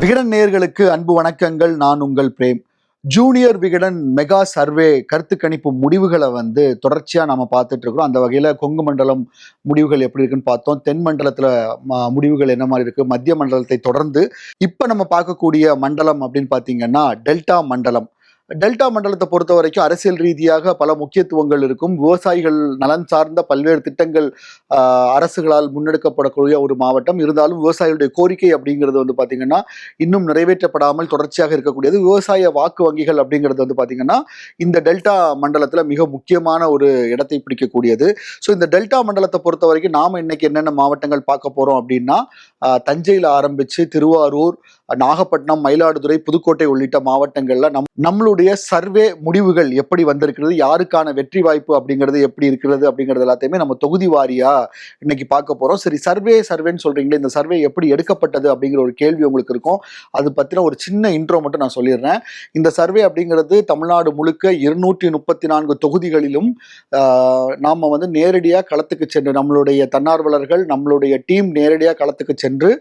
விகடன் நேயர்களுக்கு அன்பு வணக்கங்கள். நான் உங்கள் Prem. Junior Vikatan mega survey கருத்து கணிப்பு முடிவுகளை தொடர்ச்சியா நாம பார்த்துட்டு இருக்கிறோம். அந்த வகையில கொங்கு மண்டலம் முடிவுகள் எப்படி இருக்குன்னு பார்த்தோம். தென் மண்டலத்துல முடிவுகள் என்ன மாதிரி இருக்கு, மத்திய மண்டலத்தை தொடர்ந்து இப்ப நம்ம பார்க்கக்கூடிய மண்டலம் அப்படின்னு பாத்தீங்கன்னா டெல்டா மண்டலம். டெல்டா மண்டலத்தை பொறுத்த வரைக்கும் அரசியல் ரீதியாக பல முக்கியத்துவங்கள் இருக்கும். விவசாயிகள் நலன் சார்ந்த பல்வேறு திட்டங்கள் அரசுகளால் முன்னெடுக்கப்படக்கூடிய ஒரு மாவட்டம். இருந்தாலும் விவசாயிகளுடைய கோரிக்கை அப்படிங்கிறது பாத்தீங்கன்னா இன்னும் நிறைவேற்றப்படாமல் தொடர்ச்சியாக இருக்கக்கூடியது. விவசாய வாக்கு வங்கிகள் அப்படிங்கிறது பாத்தீங்கன்னா இந்த டெல்டா மண்டலத்துல மிக முக்கியமான ஒரு இடத்தை பிடிக்கக்கூடியது. ஸோ இந்த டெல்டா மண்டலத்தை பொறுத்த வரைக்கும் நாம இன்னைக்கு என்னென்ன மாவட்டங்கள் பார்க்க போறோம் அப்படின்னா தஞ்சையில் ஆரம்பிச்சு திருவாரூர், நாகப்பட்டினம், மயிலாடுதுறை, புதுக்கோட்டை உள்ளிட்ட மாவட்டங்கள்ல நம்மளுடைய சர்வே முடிவுகள் எப்படி வந்திருக்கிறது, யாருக்கான வெற்றி வாய்ப்பு அப்படிங்கிறது எப்படி இருக்கிறது அப்படிங்கிறது எல்லாத்தையுமே நம்ம தொகுதி வாரியா இன்னைக்கு பார்க்க போறோம். சரி, சர்வேன்னு சொல்றீங்களே, இந்த சர்வே எப்படி எடுக்கப்பட்டது அப்படிங்கிற ஒரு கேள்வி உங்களுக்கு இருக்கும். அது பத்தின ஒரு சின்ன இன்ட்ரோ மட்டும் நான் சொல்லிடுறேன். இந்த சர்வே அப்படிங்கிறது தமிழ்நாடு முழுக்க 234 தொகுதிகளிலும் நாம நேரடியாக களத்துக்கு சென்று நம்மளுடைய தன்னார்வலர்கள், நம்மளுடைய டீம் நேரடியாக களத்துக்கு சென்று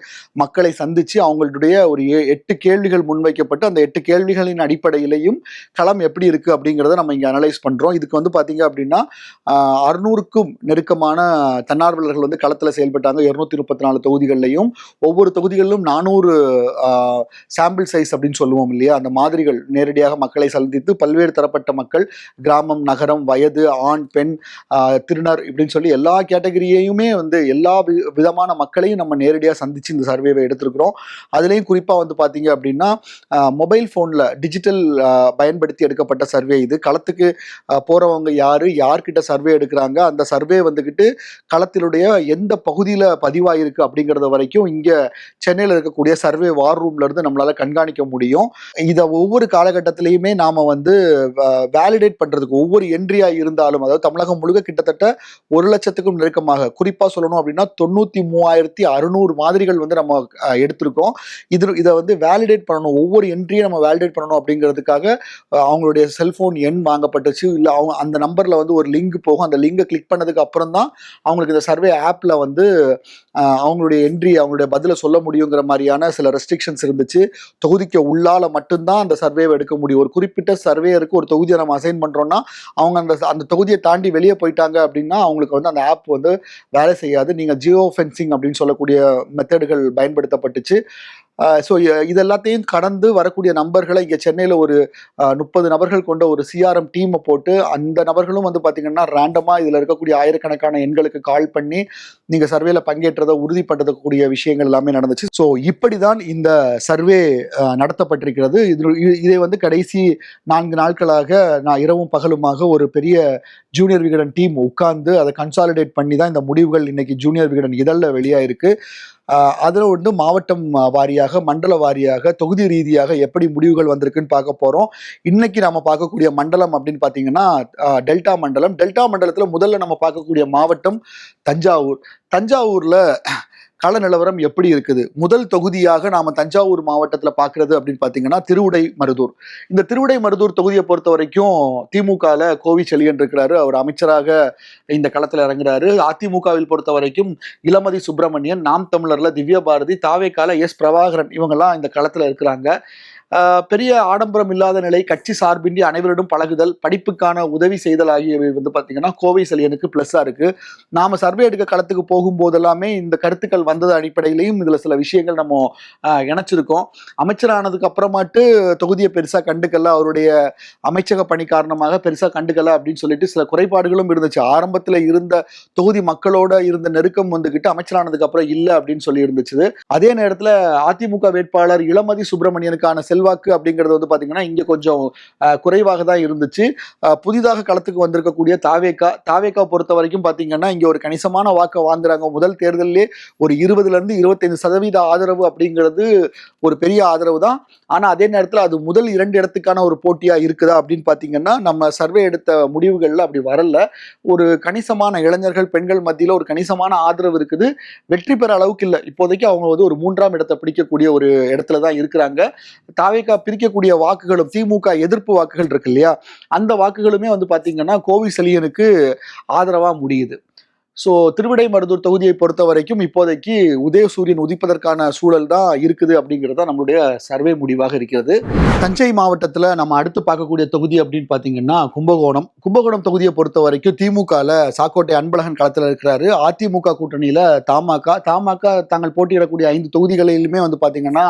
மக்களை சந்திச்சு அவங்களுடைய ஒரு 8 கேள்விகள் முன்வைக்கப்பட்டு அந்த 8 கேள்விகளின் அடிப்படையிலையும் களம் எப்படி இருக்கு அப்படிங்கிறத நம்ம இங்க அனலைஸ் பண்றோம். இதுக்கு பாத்தீங்க அப்படின்னா 600க்கும் நெருக்கமான தன்னார்வலர்கள் களத்துல செயல்பட்டாங்க. 234 தொகுதிகளிலையும் ஒவ்வொரு தொகுதிகளிலும் 400 சாம்பிள் சைஸ் அப்படின்னு சொல்லுவோம் இல்லையா, அந்த மாதிரிகள் நேரடியாக மக்களை சந்தித்து பல்வேறு தரப்பட்ட மக்கள், கிராமம், நகரம், வயது, ஆண், பெண், திருநர் இப்படின்னு சொல்லி எல்லா கேட்டகரியையுமே எல்லா விதமான மக்களையும் நம்ம நேரடியாக சந்திச்சு இந்த சர்வேவை எடுத்திருக்கிறோம். அதுலேயும் குறிப்பாக பார்த்தீங்க அப்படின்னா மொபைல் ஃபோனில் டிஜிட்டல் பயன்படுத்தி எடுக்கப்பட்ட சர்வே இது. களத்துக்கு போகிறவங்க யார்கிட்ட சர்வே எடுக்கிறாங்க, அந்த சர்வே களத்திலுடைய எந்த பகுதியில் பதிவாயிருக்கு அப்படிங்கிறத வரைக்கும் இங்கே சென்னையில் இருக்கக்கூடிய சர்வே வார் ரூம்ல இருந்து நம்மளால கண்காணிக்க முடியும். இதை ஒவ்வொரு காலகட்டத்திலையுமே நாம வேலிடேட் பண்றதுக்கு ஒவ்வொரு என்ட்ரியா இருந்தாலும், அதாவது தமிழகம் முழுக்க கிட்டத்தட்ட 1 லட்சத்துக்கும் நெருக்கமாக, குறிப்பா சொல்லணும் அப்படின்னா 93,600 மாதிரிகள் நம்ம எடுத்திருக்கோம். இதை வேலிடேட் பண்ணணும், ஒவ்வொரு என்ட்ரியும் நம்ம வேலிடேட் பண்ணணும் அப்படிங்கிறதுக்காக அவங்களுடைய செல்போன் எண் வாங்கப்பட்டுச்சு. இல்லை அவங்க அந்த நம்பர்ல ஒரு லிங்க் போகும். அந்த லிங்கை கிளிக் பண்ணதுக்கு அப்புறம் தான் அவங்களுக்கு இந்த சர்வே ஆப்ல அவங்களுடைய என்ட்ரி, அவங்களுடைய பதிலை சொல்ல முடியுங்கிற மாதிரியான சில ரெஸ்ட்ரிக்ஷன்ஸ் இருந்துச்சு. தொகுதிக்கு உள்ளால மட்டும்தான் அந்த சர்வேவை எடுக்க முடியும். ஒரு குறிப்பிட்ட சர்வேயருக்கு ஒரு தொகுதியை நம்ம அசைன் பண்றோம்னா அவங்க அந்த தொகுதியை தாண்டி வெளியே போயிட்டாங்க அப்படின்னா அவங்களுக்கு அந்த ஆப் வேலை செய்யாது. நீங்க ஜியோ ஃபென்சிங் அப்படின்னு சொல்லக்கூடிய மெத்தடுகள் பயன்படுத்தப்பட்டுச்சு. ஸோ இது எல்லாத்தையும் கடந்து வரக்கூடிய நம்பர்களை இங்கே சென்னையில் ஒரு 30 நபர்கள் கொண்ட ஒரு சிஆர்எம் டீமை போட்டு அந்த நபர்களும் பார்த்தீங்கன்னா ரேண்டமாக இதில் இருக்கக்கூடிய ஆயிரக்கணக்கான எண்களுக்கு கால் பண்ணி நீங்கள் சர்வேல பங்கேற்றதை உறுதிப்படுத்தக்கூடிய விஷயங்கள் எல்லாமே நடந்துச்சு. ஸோ இப்படி தான் இந்த சர்வே நடத்தப்பட்டிருக்கிறது. இதை கடைசி 4 நாட்களாக நான் இரவும் பகலுமாக ஒரு பெரிய ஜூனியர் விகடன் டீம் உட்கார்ந்து அதை கன்சாலிடேட் பண்ணி தான் இந்த முடிவுகள் இன்னைக்கு ஜூனியர் விகடன் இதழில் வெளியாயிருக்கு. அதில் மாவட்டம் வாரியாக, மண்டல வாரியாக, தொகுதி ரீதியாக எப்படி முடிவுகள் வந்திருக்குன்னு பார்க்க போறோம். இன்னைக்கு நம்ம பார்க்கக்கூடிய மண்டலம் அப்படின்னு பார்த்தீங்கன்னா டெல்டா மண்டலம். டெல்டா மண்டலத்தில் முதல்ல நம்ம பார்க்கக்கூடிய மாவட்டம் தஞ்சாவூர். தஞ்சாவூர்ல கள நிலவரம் எப்படி இருக்குது? முதல் தொகுதியாக நாம தஞ்சாவூர் மாவட்டத்துல பாக்குறது அப்படின்னு பாத்தீங்கன்னா திருவிடைமருதூர். இந்த திருவிடைமருதூர் தொகுதியை பொறுத்த வரைக்கும் திமுகல கோவி செழியன் இருக்கிறாரு, அவர் அமைச்சராக இந்த களத்துல இறங்குறாரு. அதிமுகவில் பொறுத்த வரைக்கும் இளமதி சுப்பிரமணியன், நாம் தமிழர்ல திவ்ய பாரதி, தாவேக்கால எஸ் பிரபாகரன், இவங்கெல்லாம் இந்த களத்துல இருக்கிறாங்க. பெரிய ஆடம்பரம் இல்லாத நிலை, கட்சி சார்பின்றி அனைவரிடம் பழகுதல், படிப்புக்கான உதவி செய்தல் ஆகியவை பார்த்தீங்கன்னா கோவை செழியனுக்கு பிளஸ்ஸா இருக்கு. நாம சர்வே எடுக்க களத்துக்கு போகும்போது எல்லாமே இந்த கருத்துக்கள் வந்தது அடிப்படையிலையும் இதுல சில விஷயங்கள் நம்ம இணைச்சிருக்கோம். அமைச்சரானதுக்கு அப்புறமாட்டு தொகுதியை பெருசா கண்டுக்கல, அவருடைய அமைச்சக பணி காரணமாக பெருசா கண்டுக்கல அப்படின்னு சொல்லிட்டு சில குறைபாடுகளும் இருந்துச்சு. ஆரம்பத்துல இருந்த தொகுதி மக்களோட இருந்த நெருக்கம் அமைச்சரானதுக்கு அப்புறம் இல்லை அப்படின்னு சொல்லி இருந்துச்சு. அதே நேரத்துல அதிமுக வேட்பாளர் இளமதி சுப்பிரமணியனுக்கான செல்வாக்கு அப்படிங்கிறது பாத்தீங்கன்னா இங்க கொஞ்சம் குறைவாக தான் இருந்துச்சு. புதிதாக களத்துக்கு வந்திருக்கக்கூடிய தாவேக்கா பொறுத்த வரைக்கும் பாத்தீங்கன்னா இங்க ஒரு கணிசமான வாக்கை வாங்குறாங்க. முதல் தேர்தலிலே ஒரு 20-25% ஆதரவு அப்படிங்கிறது ஒரு பெரிய ஆதரவு தான். ஆனா அதே நேரத்தில் அது முதல் 2 இடத்துக்கான ஒரு போட்டியா இருக்குதா அப்படின்னு பாத்தீங்கன்னா நம்ம சர்வே எடுத்த முடிவுகள்ல அப்படி வரல. ஒரு கணிசமான இளைஞர்கள், பெண்கள் மத்தியில ஒரு கணிசமான ஆதரவு இருக்குது. வெற்றி பெற அளவுக்கு இல்லை. இப்போதைக்கு அவங்க ஒரு 3ஆம் இடத்தை பிடிக்கக்கூடிய ஒரு இடத்துல தான் இருக்கிறாங்க. தாவேக்கா பிரிக்கக்கூடிய வாக்குகளும் திமுக எதிர்ப்பு வாக்குகள் இருக்கு இல்லையா, அந்த வாக்குகளுமே பாத்தீங்கன்னா கோவி செழியனுக்கு ஆதரவா முடியுது. ஸோ திருவிடைமருதூர் தொகுதியை பொறுத்த வரைக்கும் இப்போதைக்கு உதயசூரியன் உதிப்பதற்கான சூழல் தான் இருக்குது அப்படிங்கிறது தான் நம்மளுடைய சர்வே முடிவாக இருக்கிறது. தஞ்சை மாவட்டத்தில் நம்ம அடுத்து பார்க்கக்கூடிய தொகுதி அப்படின்னு பார்த்தீங்கன்னா கும்பகோணம். கும்பகோணம் தொகுதியை பொறுத்த வரைக்கும் திமுகவில் சாக்கோட்டை அன்பழகன் களத்தில் இருக்கிறாரு. அதிமுக கூட்டணியில் தமாக தாங்கள் போட்டியிடக்கூடிய 5 தொகுதிகளிலுமே வந்து பார்த்தீங்கன்னா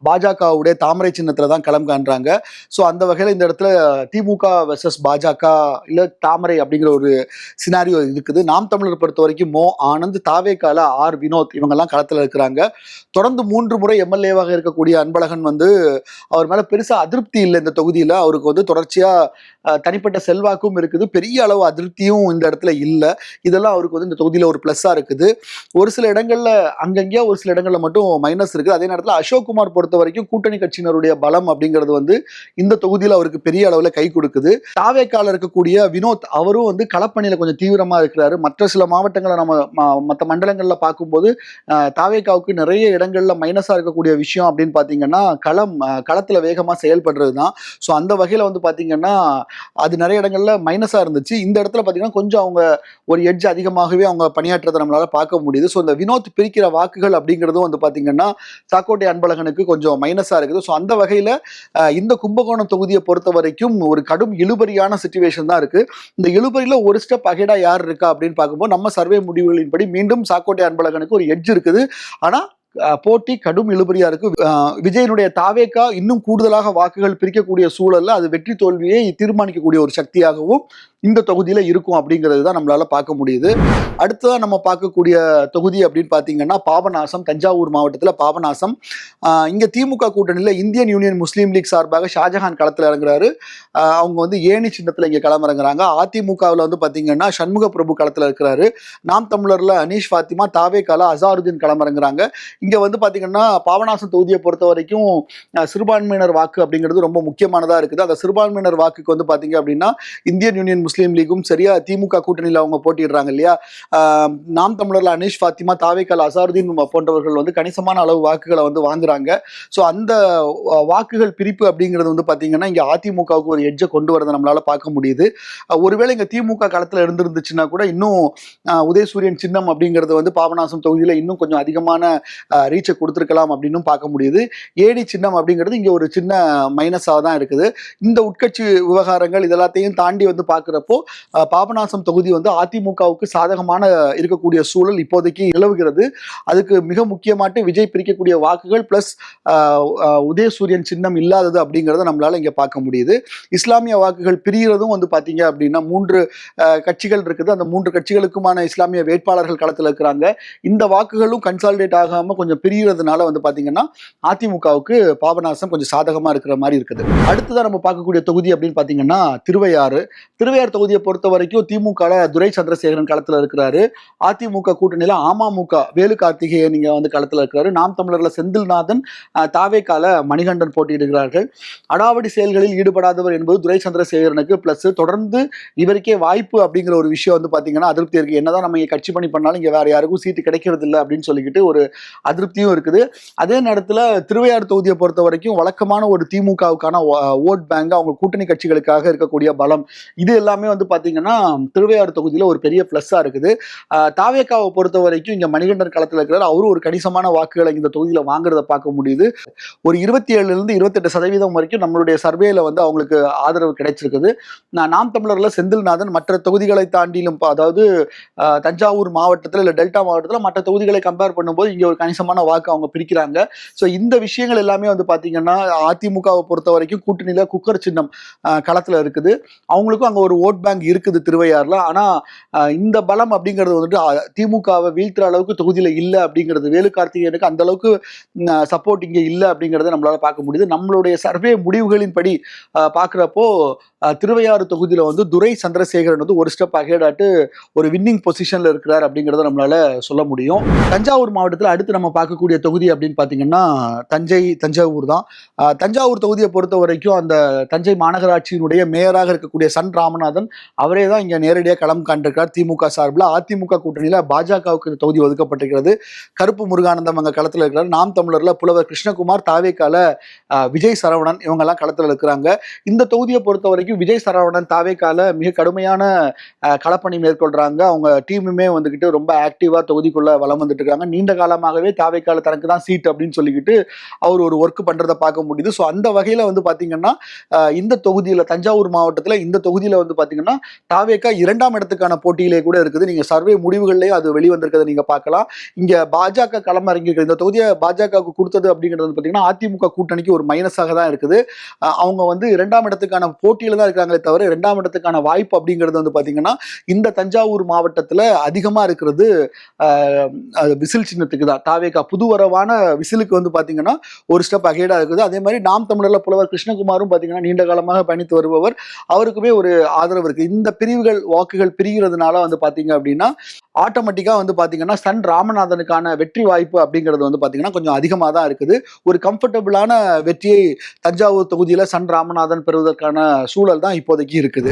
பாஜகவுடைய தாமரை சின்னத்தில் தான் களம் காண்றாங்க. ஸோ அந்த வகையில் இந்த இடத்துல திமுக வெர்சஸ் பாஜக இல்லை தாமரை அப்படிங்கிற ஒரு சினாரியோ இருக்குது. நாம் தமிழர் பொறுத்த வரைக்கும் மோ ஆனந்த், தாவேகால ஆர் வினோத் இவங்கெல்லாம் களத்தில் இருக்கிறாங்க. தொடர்ந்து 3 முறை எம்எல்ஏவாக இருக்கக்கூடிய அன்பழகன் வந்து அவர் மேல பெருசா அதிருப்தி இல்லை. இந்த தொகுதியில அவருக்கு வந்து தொடர்ச்சியா தனிப்பட்ட செல்வாக்கும் இருக்குது, பெரிய அளவு அதிருப்தியும் இந்த இடத்துல இல்லை. இதெல்லாம் அவருக்கு வந்து இந்த தொகுதியில ஒரு பிளஸ்ஸா இருக்குது. ஒரு சில இடங்கள்ல அங்கங்கேயா ஒரு சில இடங்கள்ல மட்டும் மைனஸ் இருக்குது. அதே நேரத்தில் அசோக் குமார் பொறுத்த வரைக்கும் கூட்டணி கட்சியினருடைய பலம் அப்படிங்கிறது வந்து இந்த தொகுதியில அவருக்கு பெரிய அளவுல கை கொடுக்குது. தாவேகால இருக்கக்கூடிய வினோத் அவரும் வந்து களப்பணியில கொஞ்சம் தீவிரமா இருக்கிறாரு. மற்ற சில மாவட்டங்களை நம்ம மற்ற மண்டலங்கள்ல பார்க்கும்போது தாவேகாவுக்கு நிறைய இடங்கள்ல மைனஸா இருக்கக்கூடிய விஷயம் அப்படின்னு பாத்தீங்கன்னா களத்துல வேகமா செயல்படுறது தான். ஸோ அந்த வகையில வந்து பாத்தீங்கன்னா அது நிறைய இடங்கள்ல மைனஸா இருந்துச்சு. இந்த இடத்துல பாத்தீங்கன்னா கொஞ்சம் அவங்க ஒரு எட்ஜ் அதிகமாகவே அவங்க பணியாற்றதை நம்மளால பார்க்க முடியுது. ஸோ இந்த வினோத் பிரிக்கிற வாக்குகள் அப்படிங்கிறதும் வந்து பாத்தீங்கன்னா சாக்கோட்டை அன்பழகனுக்கு கொஞ்சம் மைனஸா இருக்குது. ஸோ அந்த வகையில இந்த கும்பகோணம் தொகுதியை பொறுத்த வரைக்கும் ஒரு கடும் இழுபறியான சிச்சுவேஷன் தான் இருக்கு. இந்த இழுபறியில ஒரு ஸ்டெப் அகேடா யார் இருக்கா அப்படின்னு பார்க்கும்போது நம்ம சர்வே முடிவுகளின்படி மீண்டும் சாக்கோட்டை அன்பழகனுக்கு ஒரு எட்ஜ் இருக்குது. ஆனா போட்டி கடும் இழுபறியா இருக்கு. விஜயனுடைய தாவேகா இன்னும் கூடுதலாக வாக்குகள் பிரிக்கக்கூடிய சூழல்ல அது வெற்றி தோல்வியை தீர்மானிக்கக்கூடிய ஒரு சக்தியாகவும் இந்த தொகுதியில இருக்கும் அப்படிங்கிறது தான் நம்மளால பார்க்க முடியுது. அடுத்ததான் நம்ம பார்க்கக்கூடிய தொகுதி அப்படின்னு பார்த்தீங்கன்னா பாபநாசம், தஞ்சாவூர் மாவட்டத்தில் பாபநாசம். இங்க திமுக கூட்டணியில் இந்தியன் யூனியன் முஸ்லீம் லீக் சார்பாக ஷாஜஹான் களத்தில் இறங்குறாரு. அவங்க வந்து ஏணி சின்னத்தில் இங்கே களமிறங்குறாங்க. அதிமுகவில் வந்து பார்த்தீங்கன்னா சண்முக பிரபு களத்தில் இருக்கிறாரு. நாம் தமிழர்ல அனீஷ் ஃபாத்திமா, தாவேகால அசாருதீன் களமிறங்குறாங்க. இங்க வந்து பாத்தீங்கன்னா பாபநாசம் தொகுதியை பொறுத்த வரைக்கும் சிறுபான்மையினர் வாக்கு அப்படிங்கிறது ரொம்ப முக்கியமானதா இருக்குது. அந்த சிறுபான்மையினர் வாக்குக்கு வந்து பாத்தீங்க அப்படின்னா இந்தியன் யூனியன் முஸ்லீம் லீகும் சரியா திமுக கூட்டணியில் அவங்க போட்டிடுறாங்க இல்லையா. நாம் தமிழர்ல அனீஷ் ஃபாத்திமா, தாவேகால் அசாருதீன் போன்றவர்கள் வந்து கணிசமான அளவு வாக்குகளை வந்து வாங்குறாங்க. ஸோ அந்த வாக்குகள் பிரிப்பு அப்படிங்கிறது வந்து பாத்தீங்கன்னா இங்க அதிமுகவுக்கு ஒரு எட்ஜை கொண்டு வரதை நம்மளால பார்க்க முடியுது. ஒருவேளை இங்க திமுக களத்துல இருந்திருந்துச்சுன்னா கூட இன்னும் உதயசூரியன் சின்னம் அப்படிங்கிறது வந்து பாபநாசம் தொகுதியில இன்னும் கொஞ்சம் அதிகமான ரீச்சை கொடுத்துருக்கலாம் அப்படின்னு பார்க்க முடியுது. ஏடி சின்னம் அப்படிங்கிறது இங்க ஒரு சின்ன மைனஸாக தான் இருக்குது. இந்த உட்கட்சி விவகாரங்கள் இதெல்லாத்தையும் தாண்டி வந்து பார்க்குறப்போ பாபநாசம் தொகுதி வந்து அதிமுகவுக்கு சாதகமான இருக்கக்கூடிய சூழல் இப்போதைக்கு நிலவுகிறது. அதுக்கு மிக முக்கியமாட்டு விஜய் பிரிக்கக்கூடிய வாக்குகள் பிளஸ் உதயசூரியன் சின்னம் இல்லாதது அப்படிங்கிறத நம்மளால இங்க பார்க்க முடியுது. இஸ்லாமிய வாக்குகள் பிரிகிறதும் வந்து பார்த்தீங்க அப்படின்னா 3 கட்சிகள் இருக்குது. அந்த 3 கட்சிகளுக்குமான இஸ்லாமிய வேட்பாளர்கள் களத்தில் இருக்கிறாங்க. இந்த வாக்குகளும் கன்சாலிடேட் ஆகாம கொஞ்சம் பிரிகிறதுனால வந்து பாத்தீங்கன்னா அதிமுகவுக்கு பாபநாசம் கொஞ்சம் சாதகமா இருக்கிற மாதிரி இருக்குது. அடுத்ததான் நம்ம பார்க்கக்கூடிய தொகுதி அப்படின்னு பாத்தீங்கன்னா திருவையாறு தொகுதியை பொறுத்த வரைக்கும் திமுக துரை சந்திரசேகரன் களத்துல இருக்கிறாரு. அதிமுக கூட்டணியில அமமுக வேலு கார்த்திகேயன் நீங்க வந்து களத்துல இருக்கிறாரு. நாம் தமிழர்ல செந்தில்நாதன், தாவேகால மணிகண்டன் போட்டியிடுகிறார்கள். அடாவடி செயல்களில் ஈடுபடாதவர் என்பது துரை சந்திரசேகரனுக்கு பிளஸ். தொடர்ந்து இவருக்கே வாய்ப்பு அப்படிங்கிற ஒரு விஷயம் வந்து பாத்தீங்கன்னா அதிருப்தி இருக்கு. என்னதான் நம்ம இங்க கட்சி பண்ணி பண்ணாலும் இங்க வேற யாருக்கும் சீட்டு கிடைக்கிறது இல்லை அப்படின்னு சொல்லிக்கிட்டு ஒரு அதிருப்தியும் இருக்குது. அதே நேரத்தில் திருவையாறு தொகுதியை பொறுத்த வரைக்கும் வழக்கமான ஒரு திமுகவுக்கான ஓட் பேங்க், அவங்க கூட்டணி கட்சிகளுக்காக இருக்கக்கூடிய பலம், இது எல்லாமே வந்து பாத்தீங்கன்னா திருவையாறு தொகுதியில ஒரு பெரிய பிளஸ்ஸா இருக்குது. தாவேகாவை பொறுத்த வரைக்கும் இங்க மணிகண்டன் களத்தில் இருக்கிறார். அவரும் ஒரு கணிசமான வாக்குகளை இந்த தொகுதியில வாங்குறத பார்க்க முடியுது. ஒரு 27% வரைக்கும் நம்மளுடைய சர்வேல வந்து அவங்களுக்கு ஆதரவு கிடைச்சிருக்குது. நாம் தமிழர்ல செந்தில்நாதன் மற்ற தொகுதிகளை தாண்டிலும், அதாவது தஞ்சாவூர் மாவட்டத்தில் இல்ல டெல்டா மாவட்டத்தில் மற்ற தொகுதிகளை கம்பேர் பண்ணும்போது இங்க ஒரு கணிசமான வாக்கு அவங்க பிரிக்கிறாங்க. ஸோ இந்த விஷயங்கள் எல்லாமே வந்து பாத்தீங்கன்னா அதிமுகவை பொறுத்த வரைக்கும் கூட்டணியில குக்கர் சின்னம் களத்துல இருக்குது. அவங்களுக்கும் அங்க ஒரு ஓட் பேங்க் இருக்குது திருவையாறுல. ஆனா இந்த பலம் அப்படிங்கிறது வந்துட்டு திமுகவை வீழ்த்துற அளவுக்கு தொகுதியில இல்லை அப்படிங்கிறது, வேலு கார்த்திகேயனுக்கு அந்த அளவுக்கு சப்போர்ட் இங்க இல்லை அப்படிங்கிறத நம்மளால பார்க்க முடியுது. நம்மளுடைய சர்வே முடிவுகளின்படி பார்க்குறப்போ திருவையாறு தொகுதியில வந்து துரை சந்திரசேகரன் வந்து ஒரு ஸ்டெப் அகேடாட்டு ஒரு வின்னிங் பொசிஷன்ல இருக்கிறார் அப்படிங்கிறத நம்மளால சொல்ல முடியும். தஞ்சாவூர் மாவட்டத்தில் அடுத்து நம்ம பார்க்கக்கூடிய தொகுதி அப்படின்னு பார்த்தீங்கன்னா தஞ்சாவூர் தான். தஞ்சாவூர் தொகுதியை பொறுத்த வரைக்கும் அந்த தஞ்சை மாநகராட்சியினுடைய மேயராக இருக்கக்கூடிய சன் ராமநாதன் அவரே தான் இங்க நேரடியாக களம் காண்டிருக்கிறார் திமுக சார்பில். அதிமுக கூட்டணியில பாஜகவுக்கு இந்த தொகுதி ஒதுக்கப்பட்டிருக்கிறது. கருப்பு முருகானந்தம் அங்க களத்தில் இருக்கிறார். நாம் தமிழர்ல புலவர் கிருஷ்ணகுமார், தாவேகால விஜய் சரவணன் இவங்கெல்லாம் களத்தில் இருக்கிறாங்க. இந்த தொகுதியை பொறுத்த வரைக்கும் வரைக்கும் விஜய் சரவணன் தாவேக்கால மிக கடுமையான களப்பணி மேற்கொள்றாங்க. அவங்க டீமுமே வந்துகிட்டு ரொம்ப ஆக்டிவா தொகுதிக்குள்ள வலம் வந்துட்டு இருக்காங்க. நீண்ட காலமாகவே தாவேக்கால தனக்கு தான் சீட் அப்படின்னு சொல்லிக்கிட்டு அவர் ஒரு ஒர்க் பண்றதை பார்க்க முடியுது. ஸோ அந்த வகையில வந்து பாத்தீங்கன்னா இந்த தொகுதியில தஞ்சாவூர் மாவட்டத்துல இந்த தொகுதியில வந்து பாத்தீங்கன்னா தாவேக்கா 2ஆம் இடத்துக்கான போட்டியிலே கூட இருக்குது. நீங்க சர்வே முடிவுகள்லயே அது வெளிவந்திருக்கிறத நீங்க பார்க்கலாம். இங்க பாஜக களமிறங்கியிருக்கிற இந்த தொகுதியை பாஜகவுக்கு கொடுத்தது அப்படிங்கிறது பாத்தீங்கன்னா அதிமுக கூட்டணிக்கு ஒரு மைனஸாக தான் இருக்குது. அவங்க வந்து 2ஆம் இடத்துக்கான போட்டியில தான் இருக்காங்களே தவிர 2ஆம் இடத்துக்கான வாய்ப்பு அப்படிங்கிறது வந்து பாத்தீங்கன்னா இந்த தஞ்சாவூர் மாவட்டத்துல அதிகமா இருக்கிறது விசில் சின்னத்துக்கு தான். தாவேகா புதுவரவான விசிலுக்கு வந்து பாத்தீங்கன்னா ஒரு ஸ்டெப் அகேடா இருக்குது. அதே மாதிரி நாம் தமிழர்ல புலவர் கிருஷ்ணகுமாரும் பாத்தீங்கன்னா நீண்ட காலமாக பயணித்து வருபவர், அவருக்குமே ஒரு ஆதரவு இருக்கு. இந்த பிரிவுகள் வாக்குகள் பிரிகிறதுனால வந்து பாத்தீங்க அப்படின்னா ஆட்டோமேட்டிக்கா வந்து பாத்தீங்கன்னா சன் ராமநாதனுக்கான வெற்றி வாய்ப்பு அப்படிங்கிறது வந்து பாத்தீங்கன்னா கொஞ்சம் அதிகமாக தான் இருக்குது. ஒரு கம்ஃபர்டபுளான வெற்றியை தஞ்சாவூர் தொகுதியில சன் ராமநாதன் பெறுவதற்கான சூழல் தான் இப்போதைக்கு இருக்குது.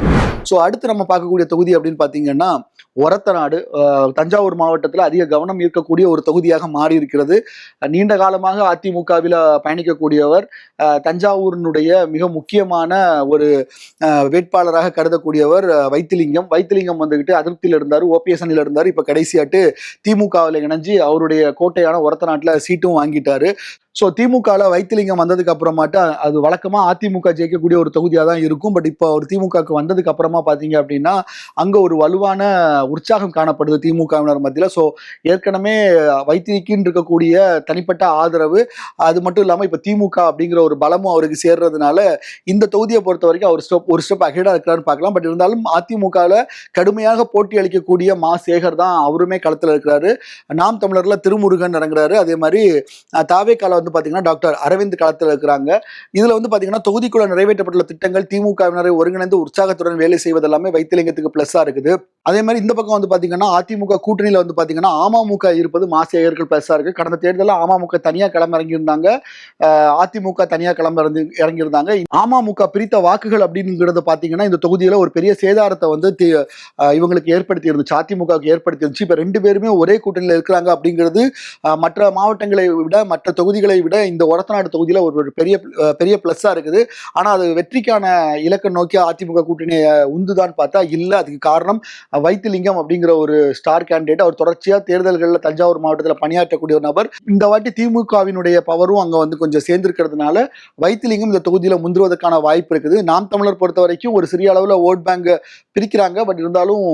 ஸோ அடுத்து நம்ம பார்க்கக்கூடிய தொகுதி அப்படின்னு பாத்தீங்கன்னா ஒரத்தநாடு. தஞ்சாவூர் மாவட்டத்தில் அதிக கவனம் ஈர்க்கக்கூடிய ஒரு தொகுதியாக மாறி இருக்கிறது. நீண்ட காலமாக அதிமுகவில் பயணிக்கக்கூடியவர், தஞ்சாவூரினுடைய மிக முக்கியமான ஒரு வேட்பாளராக கருதக்கூடியவர் வைத்திலிங்கம். வைத்திலிங்கம் வந்துகிட்டு அதிருப்தியில் இருந்தார், ஓபிஎஸ் அணியில் இருந்தார். இப்ப கடைசியாட்டு திமுகவில் இணைஞ்சு அவருடைய கோட்டையான ஒரத்தநாட்டில் சீட்டும் வாங்கிட்டாரு. ஸோ திமுகவில் வைத்திலிங்கம் வந்ததுக்கு அப்புறமாட்டு அது வழக்கமா அதிமுக ஜெயிக்கக்கூடிய ஒரு தொகுதியாக தான் இருக்கும். பட் இப்போ ஒரு திமுகவுக்கு வந்ததுக்கு அப்புறமா பார்த்தீங்க அப்படின்னா அங்கே ஒரு வலுவான உற்சாகம் காணப்படுது திமுகவினர் மத்தியில். ஸோ ஏற்கனவே வைத்திலிக்கின்னு இருக்கக்கூடிய தனிப்பட்ட ஆதரவு, அது மட்டும் இல்லாமல் இப்போ திமுக அப்படிங்கிற ஒரு பலமும் அவருக்கு சேர்றதுனால இந்த தொகுதியை பொறுத்த வரைக்கும் அவர் ஒரு ஸ்டெப் அகேடாக இருக்கிறான்னு பார்க்கலாம். பட் இருந்தாலும் அதிமுகவில் கடுமையாக போட்டி அளிக்கக்கூடிய மா சேகர் தான் அவருமே களத்தில் இருக்கிறாரு. நாம் தமிழர்ல திருமுருகன் இறங்குறாரு. அதே மாதிரி தாவேக்கால வந்து பாத்தீங்கன்னா டாக்டர் அரவிந்த் களத்தில் இருக்கிறாங்க. இதுல வந்து பாத்தீங்கன்னா தொகுதிக்குள்ள நிறைவேற்றப்பட்டுள்ள திட்டங்கள் திமுகவினரை ஒருங்கிணைந்து உற்சாகத்துடன் வேலை செய்வது எல்லாமே வைத்திலிங்கத்துக்கு பிளஸ்ஸா இருக்குது. அதே மாதிரி இந்த பக்கம் வந்து பாத்தீங்கன்னா அதிமுக கூட்டணியில வந்து பாத்தீங்கன்னா அமமுக இருப்பது மாசேகர்கள் பிளஸ்ஸா இருக்கு. கடந்த தேர்தலில் அமமுக தனியா களம் இறங்கியிருந்தாங்க, அதிமுக தனியா களம் இறங்கியிருந்தாங்க. அமமுக பிரித்த வாக்குகள் அப்படிங்கிறத பாத்தீங்கன்னா இந்த தொகுதியில ஒரு பெரிய சேதாரத்தை வந்து இவங்களுக்கு ஏற்படுத்தி இருந்துச்சு, அதிமுகவுக்கு ஏற்படுத்தி இருந்துச்சு. இப்ப 2 பேருமே ஒரே கூட்டணியில இருக்கிறாங்க அப்படிங்கிறது மற்ற மாவட்டங்களை விட மற்ற தொகுதிகளை விட இந்த ஒரத்தநாடு தொகுதியில ஒரு பெரிய பெரிய பிளஸ்ஸா இருக்குது. ஆனா அது வெற்றிக்கான இலக்கை நோக்கி அதிமுக கூட்டணியை உந்துதான் பார்த்தா இல்ல. அதுக்கு காரணம் வைத்திலிங்கம் அப்படிங்கிற ஒரு ஸ்டார் கேண்டிடேட். அவர் தொடர்ச்சியா தேர்தல்களில் தஞ்சாவூர் மாவட்டத்தில் பணியாற்றக்கூடிய ஒரு நபர். இந்த வாட்டி திமுகவினுடைய பவரும் அங்க வந்து கொஞ்சம் சேர்ந்திருக்கிறதுனால வைத்திலிங்கம் இந்த தொகுதியில முந்துவதற்கான வாய்ப்பு இருக்குது. நாம் தமிழர் பொறுத்த வரைக்கும் ஒரு சிறிய அளவுல ஓட் பேங்க் பிரிக்கிறாங்க. பட் இருந்தாலும்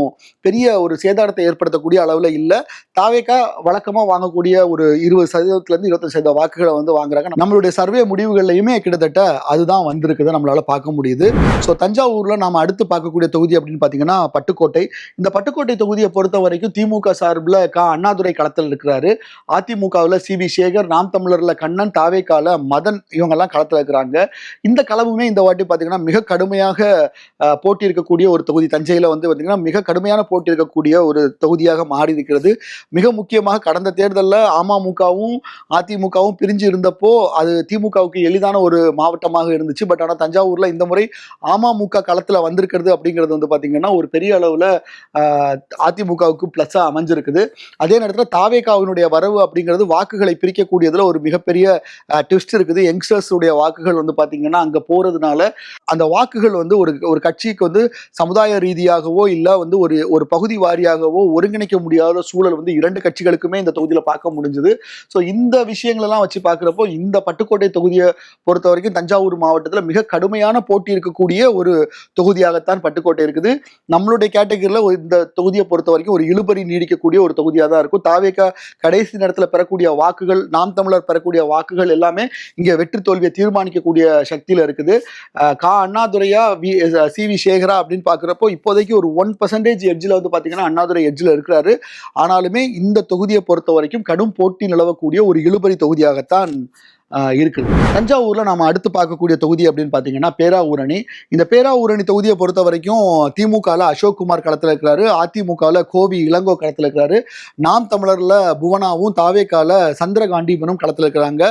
பெரிய ஒரு சேதாரத்தை ஏற்படுத்தக்கூடிய அளவுல இல்ல. தாவேக்கா வழக்கமா வாங்கக்கூடிய ஒரு 20% 25% வாக்குகளை வந்து வாங்குறாங்க. நம்மளுடைய சர்வே முடிவுகள்லையுமே கிட்டத்தட்ட அதுதான் வந்திருக்குது, நம்மளால பார்க்க முடியுது. ஸோ தஞ்சாவூர்ல நாம அடுத்து பார்க்கக்கூடிய தொகுதி அப்படின்னு பாத்தீங்கன்னா பட்டுக்கோட்டை. இந்த பட்டுக்கோட்டை தொகுதியை பொறுத்த வரைக்கும் திமுக சார்பில் அண்ணாதுரை களத்தில் இருக்கிறாரு. அதிமுகவில் சிவி சேகர், நாம் தமிழர்ல கண்ணன், தாவேக்கால மதன், இவங்க எல்லாம் களத்தில் இருக்கிறாங்க. இந்த களவுமே இந்த வாட்டி பாத்தீங்கன்னா மிக கடுமையாக போட்டி இருக்கக்கூடிய ஒரு தொகுதி. தஞ்சையில வந்து பாத்தீங்கன்னா மிக கடுமையான போட்டி இருக்கக்கூடிய ஒரு தொகுதியாக மாறி இருக்கிறது. மிக முக்கியமாக கடந்த தேர்தலில் அமமுகவும் அதிமுகவும் பிரிஞ்சு இருந்தப்போ அது திமுகவுக்கு எளிதான ஒரு மாவட்டமாக இருந்துச்சு. பட் ஆனால் தஞ்சாவூர்ல இந்த முறை அமமுக களத்தில் வந்திருக்கிறது அப்படிங்கிறது வந்து பாத்தீங்கன்னா ஒரு பெரிய அளவுல அதிமுகவுக்கு பிளஸ்ஸா அமைஞ்சிருக்குது. அதே நேரத்தில் தாவேகாவினுடைய வரவு அப்படிங்கிறது வாக்குகளை பிரிக்கக்கூடியதுல ஒரு மிகப்பெரிய ட்விஸ்ட் இருக்குது. யங்ஸ்டர்ஸ் உடைய வாக்குகள் வந்து பாத்தீங்கன்னா அங்க போறதுனால அந்த வாக்குகள் வந்து ஒரு கட்சிக்கு வந்து சமுதாய ரீதியாகவோ இல்ல வந்து ஒரு பகுதி வாரியாகவோ ஒருங்கிணைக்க முடியாத சூழல் வந்து 2 கட்சிகளுக்குமே இந்த தொகுதியில பார்க்க முடிஞ்சது. ஸோ இந்த விஷயங்கள் எல்லாம் வச்சு பார்க்கிறப்போ இந்த பட்டுக்கோட்டை தொகுதியை பொறுத்த வரைக்கும் தஞ்சாவூர் மாவட்டத்தில் மிக கடுமையான போட்டி இருக்கக்கூடிய ஒரு தொகுதியாகத்தான் பட்டுக்கோட்டை இருக்குது. நம்மளுடைய கேட்டகரியில் இந்த தொகுதியை பொறுத்த வரைக்கும் ஒரு இழுபறி நீடிக்கக்கூடிய ஒரு தொகுதியாக தான் இருக்கும். தாவேகா கடைசி நேரத்தில் பெறக்கூடிய வாக்குகள், நாம் தமிழர் பெறக்கூடிய வாக்குகள் எல்லாமே இங்கே வெற்றி தோல்வியை தீர்மானிக்கக்கூடிய சக்தியில இருக்குது. அண்ணாதுரையா சிவி சேகரா அப்படின்னு பார்க்குறப்போ இப்போதைக்கு ஒரு 1% எட்ஜில் வந்து பார்த்தீங்கன்னா அண்ணாதுரை எட்ஜில் இருக்கிறாரு. ஆனாலுமே இந்த தொகுதியை பொறுத்த வரைக்கும் கடும் போட்டி நிலவக்கூடிய ஒரு இழுபறி தொகுதியாகத்தான் இருக்குது. தஞ்சாவூர்ல நாம அடுத்து பார்க்கக்கூடிய தொகுதி அப்படின்னு பாத்தீங்கன்னா பேராவூரணி. இந்த பேராவூரணி தொகுதியை பொறுத்த வரைக்கும் திமுகல அசோக்குமார் களத்தில் இருக்கிறாரு, அதிமுகவில் கோவி இளங்கோ களத்தில் இருக்கிறாரு, நாம் தமிழர்ல புவனாவும், தாவேக்கால சந்திரகாண்டீபனும் களத்தில் இருக்கிறாங்க.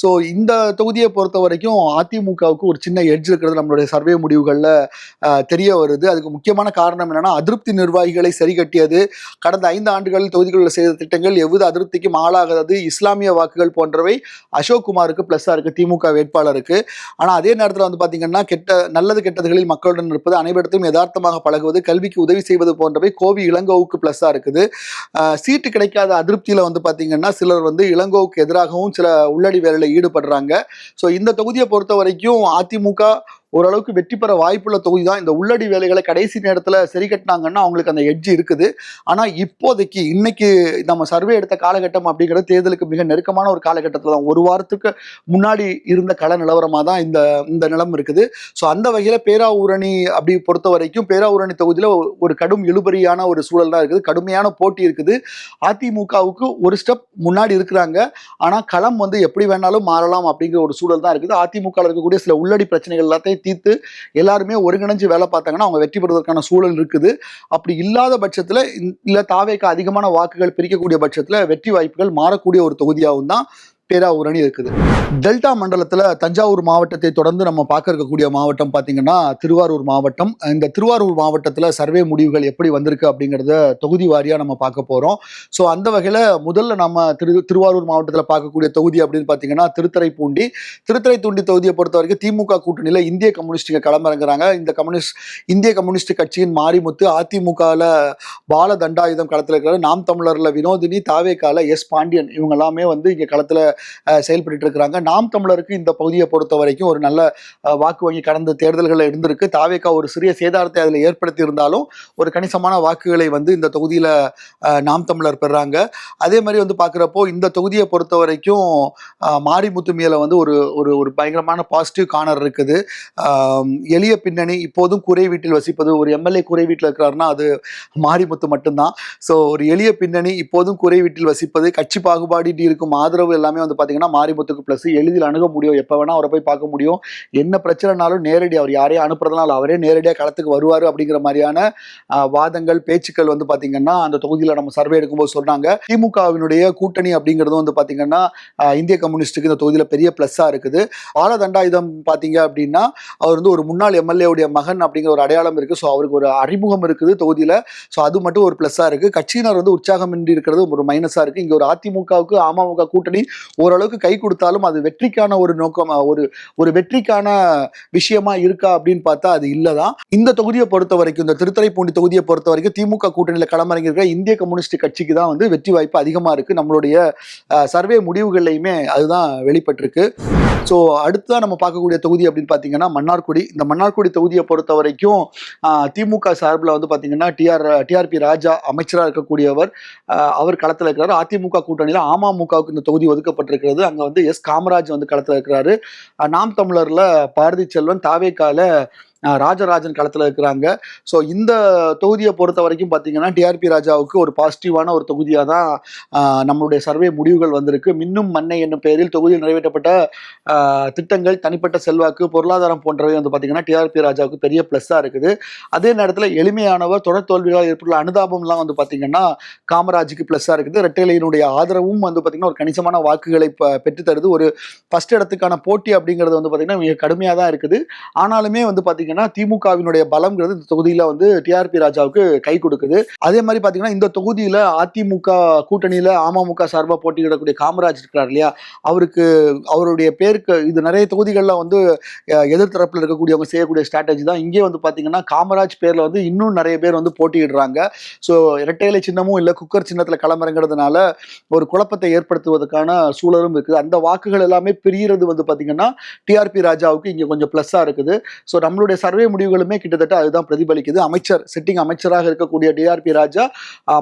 ஸோ இந்த தொகுதியை பொறுத்த வரைக்கும் அதிமுகவுக்கு ஒரு சின்ன எட்ஜ் இருக்கிறது நம்மளுடைய சர்வே முடிவுகளில் தெரிய வருது. அதுக்கு முக்கியமான காரணம் என்னன்னா அதிருப்தி நிர்வாகிகளை சரி கட்டியது, கடந்த 5 ஆண்டுகளில் தொகுதிகளில் செய்த திட்டங்கள் எவ்வித அதிருப்திக்கும் ஆளாகாதது, இஸ்லாமிய வாக்குகள் போன்றவை அசோக்குமார் இருக்கு, பிளஸ்ஸா இருக்கு திமுக வேட்பாளருக்கு. ஆனா அதே நேரத்துல வந்து பாத்தீங்கன்னா நல்லது கெட்டதுகளில் மக்களுடன் இருப்பது, அனைவரிடத்திலும் யதார்த்தமாக பழகுவது, கல்விக்கு உதவி செய்வது போன்றவை கோவி இளங்கோவுக்கு பிளஸ்ஸா இருக்குது. சீட்டு கிடைக்காத அதிருப்தியில வந்து பாத்தீங்கன்னா சிலர் வந்து இளங்கோவுக்கு எதிராகவும் சில உள்ளடி வேலையில ஈடுபடுறாங்க. ஸோ இந்த தொகுதியை பொறுத்த வரைக்கும் அதிமுக ஓரளவுக்கு வெற்றி பெற வாய்ப்புள்ள தொகுதி தான். இந்த உள்ளடி வேலைகளை கடைசி நேரத்தில் சரி கட்டினாங்கன்னா அவங்களுக்கு அந்த எட்ஜ் இருக்குது. ஆனால் இப்போதைக்கு இன்னைக்கு நம்ம சர்வே எடுத்த காலகட்டம் அப்படிங்கிறது தேர்தலுக்கு மிக நெருக்கமான ஒரு காலகட்டத்தில் தான், ஒரு வாரத்துக்கு முன்னாடி இருந்த கள நிலவரமாக தான் இந்த இந்த நிலம் இருக்குது. ஸோ அந்த வகையில் பேராவூரணி அப்படி பொறுத்த வரைக்கும் பேராவூரணி தொகுதியில் ஒரு கடும் இழுபறியான ஒரு சூழல் தான் இருக்குது. கடுமையான போட்டி இருக்குது. அதிமுகவுக்கு ஒரு ஸ்டெப் முன்னாடி இருக்கிறாங்க. ஆனால் களம் வந்து எப்படி வேணாலும் மாறலாம் அப்படிங்கிற ஒரு சூழல் தான் இருக்குது. அதிமுக இருக்கக்கூடிய சில உள்ளடி பிரச்சனைகள் எல்லாத்தையும் தீர்த்து எல்லாருமே ஒருங்கிணைஞ்சு வேலை பார்த்தாங்கன்னா அவங்க வெற்றி பெறுவதற்கான சூழல் இருக்குது. அப்படி இல்லாத பட்சத்தில் இல்ல தாவேக்கு அதிகமான வாக்குகள் பிரிக்கக்கூடிய பட்சத்தில் வெற்றி வாய்ப்புகள் மாறக்கூடிய ஒரு தொகுதியாகவும் தான் பேராவூரணி இருக்குது. டெல்டா மண்டலத்தில் தஞ்சாவூர் மாவட்டத்தை தொடர்ந்து நம்ம பார்க்க இருக்கக்கூடிய மாவட்டம் பார்த்தீங்கன்னா திருவாரூர் மாவட்டம். இந்த திருவாரூர் மாவட்டத்தில் சர்வே முடிவுகள் எப்படி வந்திருக்கு அப்படிங்கிறத தொகுதி வாரியாக நம்ம பார்க்க போகிறோம். ஸோ அந்த வகையில் முதல்ல நம்ம திருவாரூர் மாவட்டத்தில் பார்க்கக்கூடிய தொகுதி அப்படின்னு பார்த்தீங்கன்னா திருத்துறைப்பூண்டி தொகுதியை பொறுத்த வரைக்கும் திமுக கூட்டணியில் இந்திய கம்யூனிஸ்டுங்க களமிறங்குறாங்க. இந்திய கம்யூனிஸ்ட் கட்சியின் மாரிமுத்து, அதிமுகவில் பால தண்டாயுதம் களத்தில் இருக்கிறார். நாம் தமிழரில் வினோதினி, தாவேக்கால எஸ் பாண்டியன், இவங்க எல்லாமே வந்து இங்கே களத்தில் செயல்பட்டு இருக்கிறாங்க. நாம் தமிழருக்கு இந்த பகுதியை பொறுத்த வரைக்கும் ஒரு நல்ல வாக்கு வங்கி கடந்த தேர்தல்களில் இருந்திருக்கு. தாவேகா ஒரு சிறிய சேதாரத்தை அதில் ஏற்படுத்தி இருந்தாலும் ஒரு கணிசமான வாக்குகளை வந்து இந்த தொகுதியில் நாம் தமிழர் பெறாங்க. அதே மாதிரி வந்து பார்க்குறப்போ இந்த தொகுதியை பொறுத்த வரைக்கும் மாரிமுத்து மேல வந்து ஒரு ஒரு பயங்கரமான பாசிட்டிவ் கார்னர் இருக்குது. எளிய பின்னணி, இப்போதும் குறை வீட்டில் வசிப்பது, ஒரு எம்எல்ஏ குறை வீட்டில் இருக்கிறாருன்னா அது மாரிமுத்து மட்டும்தான். ஸோ ஒரு எளிய பின்னணி, இப்போதும் குறை வீட்டில் வசிப்பது, கட்சி பாகுபாடு இருக்கும் ஆதரவு எல்லாமே வந்து பார்த்தீங்கன்னா மாரிமுத்துக்கு பிளஸ். எளிதில் அணுக முடியும், எப்போ வேணா அவரை போய் பார்க்க முடியும், என்ன பிரச்சனைனாலும் நேரடி அவர் யாரையும் அனுப்புறதுனால அவரே நேரடியாக களத்துக்கு வருவார் அப்படிங்கிற மாதிரியான வாதங்கள் பேச்சுக்கள் வந்து பார்த்தீங்கன்னா அந்த தொகுதியில் நம்ம சர்வே எடுக்கும்போது சொல்றாங்க. திமுகவினுடைய கூட்டணி அப்படிங்கிறது வந்து பார்த்தீங்கன்னா இந்திய கம்யூனிஸ்டுக்கு இந்த தொகுதியில் பெரிய பிளஸ்ஸாக இருக்குது. பால தண்டாயுதம் பார்த்தீங்க அப்படின்னா அவர் வந்து ஒரு முன்னாள் எம்எல்ஏவுடைய மகன் அப்படிங்கிற ஒரு அடையாளம் இருக்குது. ஸோ அவருக்கு ஒரு அறிமுகம் இருக்குது தொகுதியில். ஸோ அது மட்டும் ஒரு பிளஸ்ஸாக இருக்குது. கட்சியினர் வந்து உற்சாகமின்றி இருக்கிறது ஒரு மைனஸாக இருக்குது. இங்கே ஒரு அதிமுகவுக்கு அமமுக கூட்டணி ஓரளவுக்கு கை கொடுத்தாலும் அது வெற்றிக்கான ஒரு நோக்கம், ஒரு வெற்றிக்கான விஷயமா இருக்கா அப்படின்னு பார்த்தா அது இல்லதான். இந்த தொகுதியை பொறுத்த வரைக்கும், இந்த திருத்துறைப்பூண்டி தொகுதியை பொறுத்த வரைக்கும் திமுக கூட்டணியில் களமிறங்கி இருக்கிற இந்திய கம்யூனிஸ்ட் கட்சிக்கு தான் வந்து வெற்றி வாய்ப்பு அதிகமா இருக்கு. நம்மளுடைய சர்வே முடிவுகள்லையுமே அதுதான் வெளிப்பட்டிருக்கு. ஸோ அடுத்ததான் நம்ம பார்க்கக்கூடிய தொகுதி அப்படின்னு பார்த்தீங்கன்னா மன்னார்குடி. இந்த மன்னார்குடி தொகுதியை பொறுத்த வரைக்கும் திமுக சார்பில் வந்து பார்த்தீங்கன்னா டிஆர்பி ராஜா அமைச்சராக இருக்கக்கூடியவர், அவர் களத்தில் இருக்கிறார். அதிமுக கூட்டணியில் அமமுகவுக்கு இந்த தொகுதி ஒதுக்கப்பட்டிருக்கிறது. அங்கே வந்து எஸ் காமராஜ் வந்து களத்தில் இருக்கிறாரு. நாம் தமிழர்ல பாரதி செல்வன், தாவேக்கால ராஜராஜன் களத்தில் இருக்கிறாங்க. ஸோ இந்த தொகுதியை பொறுத்த வரைக்கும் பார்த்தீங்கன்னா டிஆர்பி ராஜாவுக்கு ஒரு பாசிட்டிவான ஒரு தொகுதியாக தான் நம்மளுடைய சர்வே முடிவுகள் வந்திருக்கு. மின்னும் மண்ணை என்னும் பெயரில் தொகுதியில் நிறைவேற்றப்பட்ட திட்டங்கள், தனிப்பட்ட செல்வாக்கு, பொருளாதாரம் போன்றவை வந்து பார்த்தீங்கன்னா டிஆர்பி ராஜாவுக்கு பெரிய ப்ளஸ்ஸாக இருக்குது. அதே நேரத்தில் எளிமையானவர், தொடர் தோல்விகளால் ஏற்பட்டுள்ள அனுதாபம்லாம் வந்து பார்த்தீங்கன்னா காமராஜுக்கு ப்ளஸ்ஸாக இருக்குது. இரட்டையிலையினுடைய ஆதரவும் வந்து பார்த்தீங்கன்னா ஒரு கணிசமான வாக்குகளை பெற்றுத்தருது. ஒரு ஃபர்ஸ்ட் இடத்துக்கான போட்டி அப்படிங்கிறது வந்து பார்த்தீங்கன்னா மிக கடுமையாக தான் இருக்குது. ஆனாலுமே வந்து பார்த்தீங்கன்னா திமுகவினுடைய பலம்ங்கிறது இந்த தொகுதியில வந்து டிஆர்பி ராஜாவுக்கு கை கொடுக்குது. அதே மாதிரி பாத்தீங்கன்னா இந்த தொகுதியில அதிமுக கூட்டணியில அமமுக சார்பா போட்டியிடக்கூடிய காமராஜ் இருக்கிறார் இல்லையா, அவருடைய பேருக்கு இது நிறைய தொகுதிகளில் வந்து எதிர்த்தரப்பில் இருக்கக்கூடியவங்க செய்யக்கூடிய ஸ்ட்ராட்டஜி தான். இங்கே வந்து பாத்தீங்கன்னா காமராஜ் பேர்ல வந்து இன்னும் நிறைய பேர் வந்து போட்டியிடுறாங்க. ஸோ இரட்டையிலை சின்னமும் இல்லை, குக்கர் சின்னத்தில் களமிறங்கிறதுனால ஒரு குழப்பத்தை ஏற்படுத்துவதற்கான சூழலும் இருக்குது. அந்த வாக்குகள் எல்லாமே பிரிகிறது வந்து பாத்தீங்கன்னா டிஆர்பி ராஜாவுக்கு இங்கே கொஞ்சம் பிளஸ்ஸா இருக்குது. ஸோ நம்மளுடைய சர்வே முடிவுகளுமே கிட்டத்தட்ட அதுதான் பிரதிபலிக்குது. சிட்டிங் அமைச்சராக இருக்கக்கூடிய டிஆர்பி ராஜா